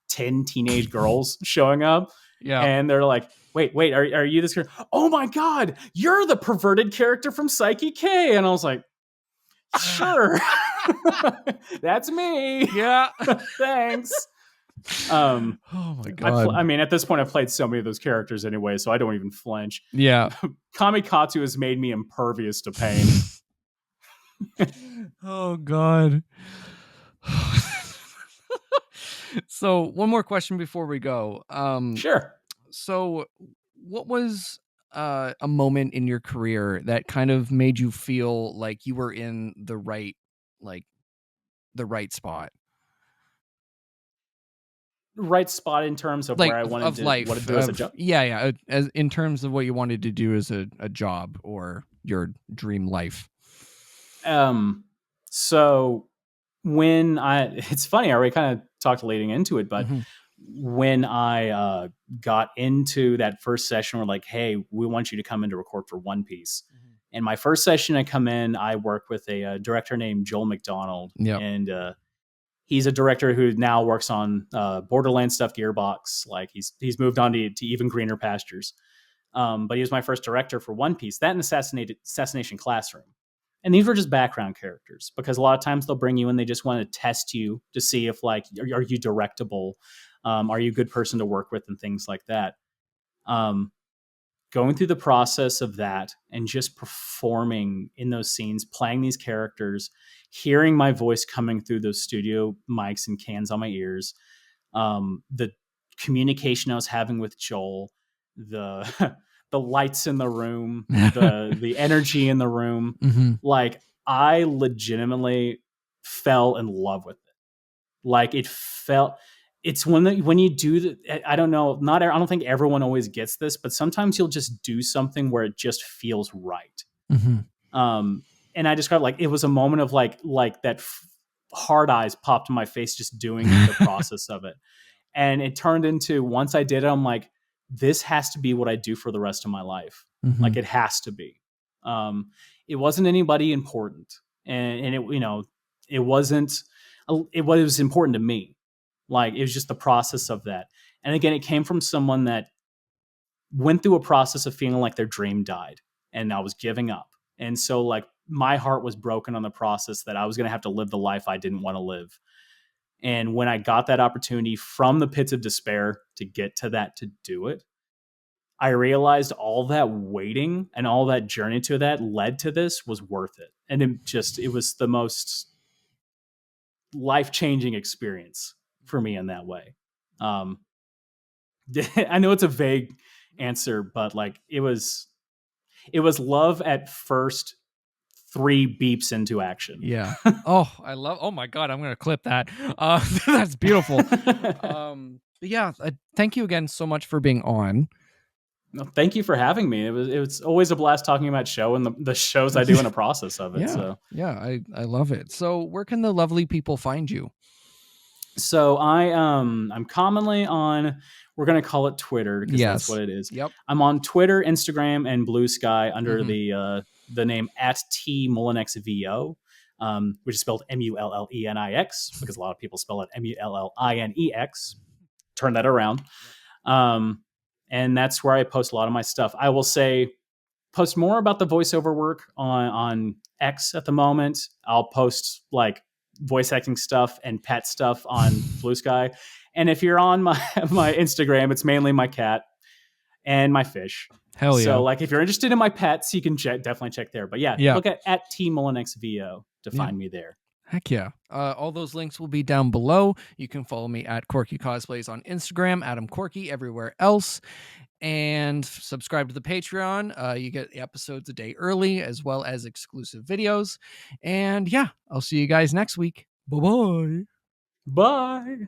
10 teenage girls showing up. Yeah. And they're like, wait, are you this girl? Oh my God, you're the perverted character from Psyche K. And I was like, sure. That's me. Yeah. Thanks. Oh my god. I mean, at this point, I've played so many of those characters anyway, so I don't even flinch. Yeah. Kamikatsu has made me impervious to pain. Oh god. So one more question before we go. Sure. So what was a moment in your career that kind of made you feel like you were in the right spot? Right spot in terms of Like where I wanted of to life. what to do as a job. Yeah. As in terms of what you wanted to do as a job or your dream life. So when it's funny, I already kind of talked leading into it, but when I got into that first session, we're like, hey, we want you to come in to record for One Piece. And my first session, I come in, I work with a director named Joel McDonald. Yep. And he's a director who now works on Borderlands stuff, Gearbox. Like he's moved on to even greener pastures. But he was my first director for One Piece. That and Assassination Classroom. And these were just background characters because a lot of times they'll bring you in, they just want to test you to see if like, are you directable? Are you a good person to work with and things like that? Going through the process of that and just performing in those scenes, playing these characters, hearing my voice coming through those studio mics and cans on my ears, the communication I was having with Joel, the the lights in the room, the energy in the room, like I legitimately fell in love with it. Like it felt. It's when you do the, I don't know, I don't think everyone always gets this, but sometimes you'll just do something where it just feels right. And I described like it was a moment of like that hard eyes popped in my face just doing the process of it. And it turned into, once I did it, I'm like, this has to be what I do for the rest of my life. Like it has to be. It wasn't anybody important, and it, you know, it was important to me. Like it was just the process of that. And again, it came from someone that went through a process of feeling like their dream died and I was giving up. And so like my heart was broken on the process that I was going to have to live the life I didn't want to live. And when I got that opportunity from the pits of despair to get to that, to do it, I realized all that waiting and all that journey to that led to this was worth it. And it was the most life-changing experience for me in that way. I know it's a vague answer, but like it was love at first 3 beeps into action. Yeah. Oh my God. I'm going to clip that. That's beautiful. Yeah. Thank you again so much for being on. No, thank you for having me. It was always a blast talking about show and the shows I do in the process of it. Yeah. So yeah, I love it. So where can the lovely people find you? So I'm commonly on, we're going to call it Twitter because that's what it is. Yep. I'm on Twitter, Instagram, and Blue Sky under the name @Mullenix which is spelled Mullenix because a lot of people spell it Mullinex. Turn that around. And that's where I post a lot of my stuff. I will say post more about the voiceover work on X at the moment. I'll post like voice acting stuff and pet stuff on Blue Sky. And if you're on my Instagram, it's mainly my cat and my fish. Hell yeah. So like if you're interested in my pets, you can definitely check there. But yeah. Look at @MullenixVO to find me there. Heck yeah. All those links will be down below. You can follow me at Corky Cosplays on Instagram, Adam Corky everywhere else. And subscribe to the Patreon. You get episodes a day early as well as exclusive videos. And yeah, I'll see you guys next week. Bye-bye. Bye.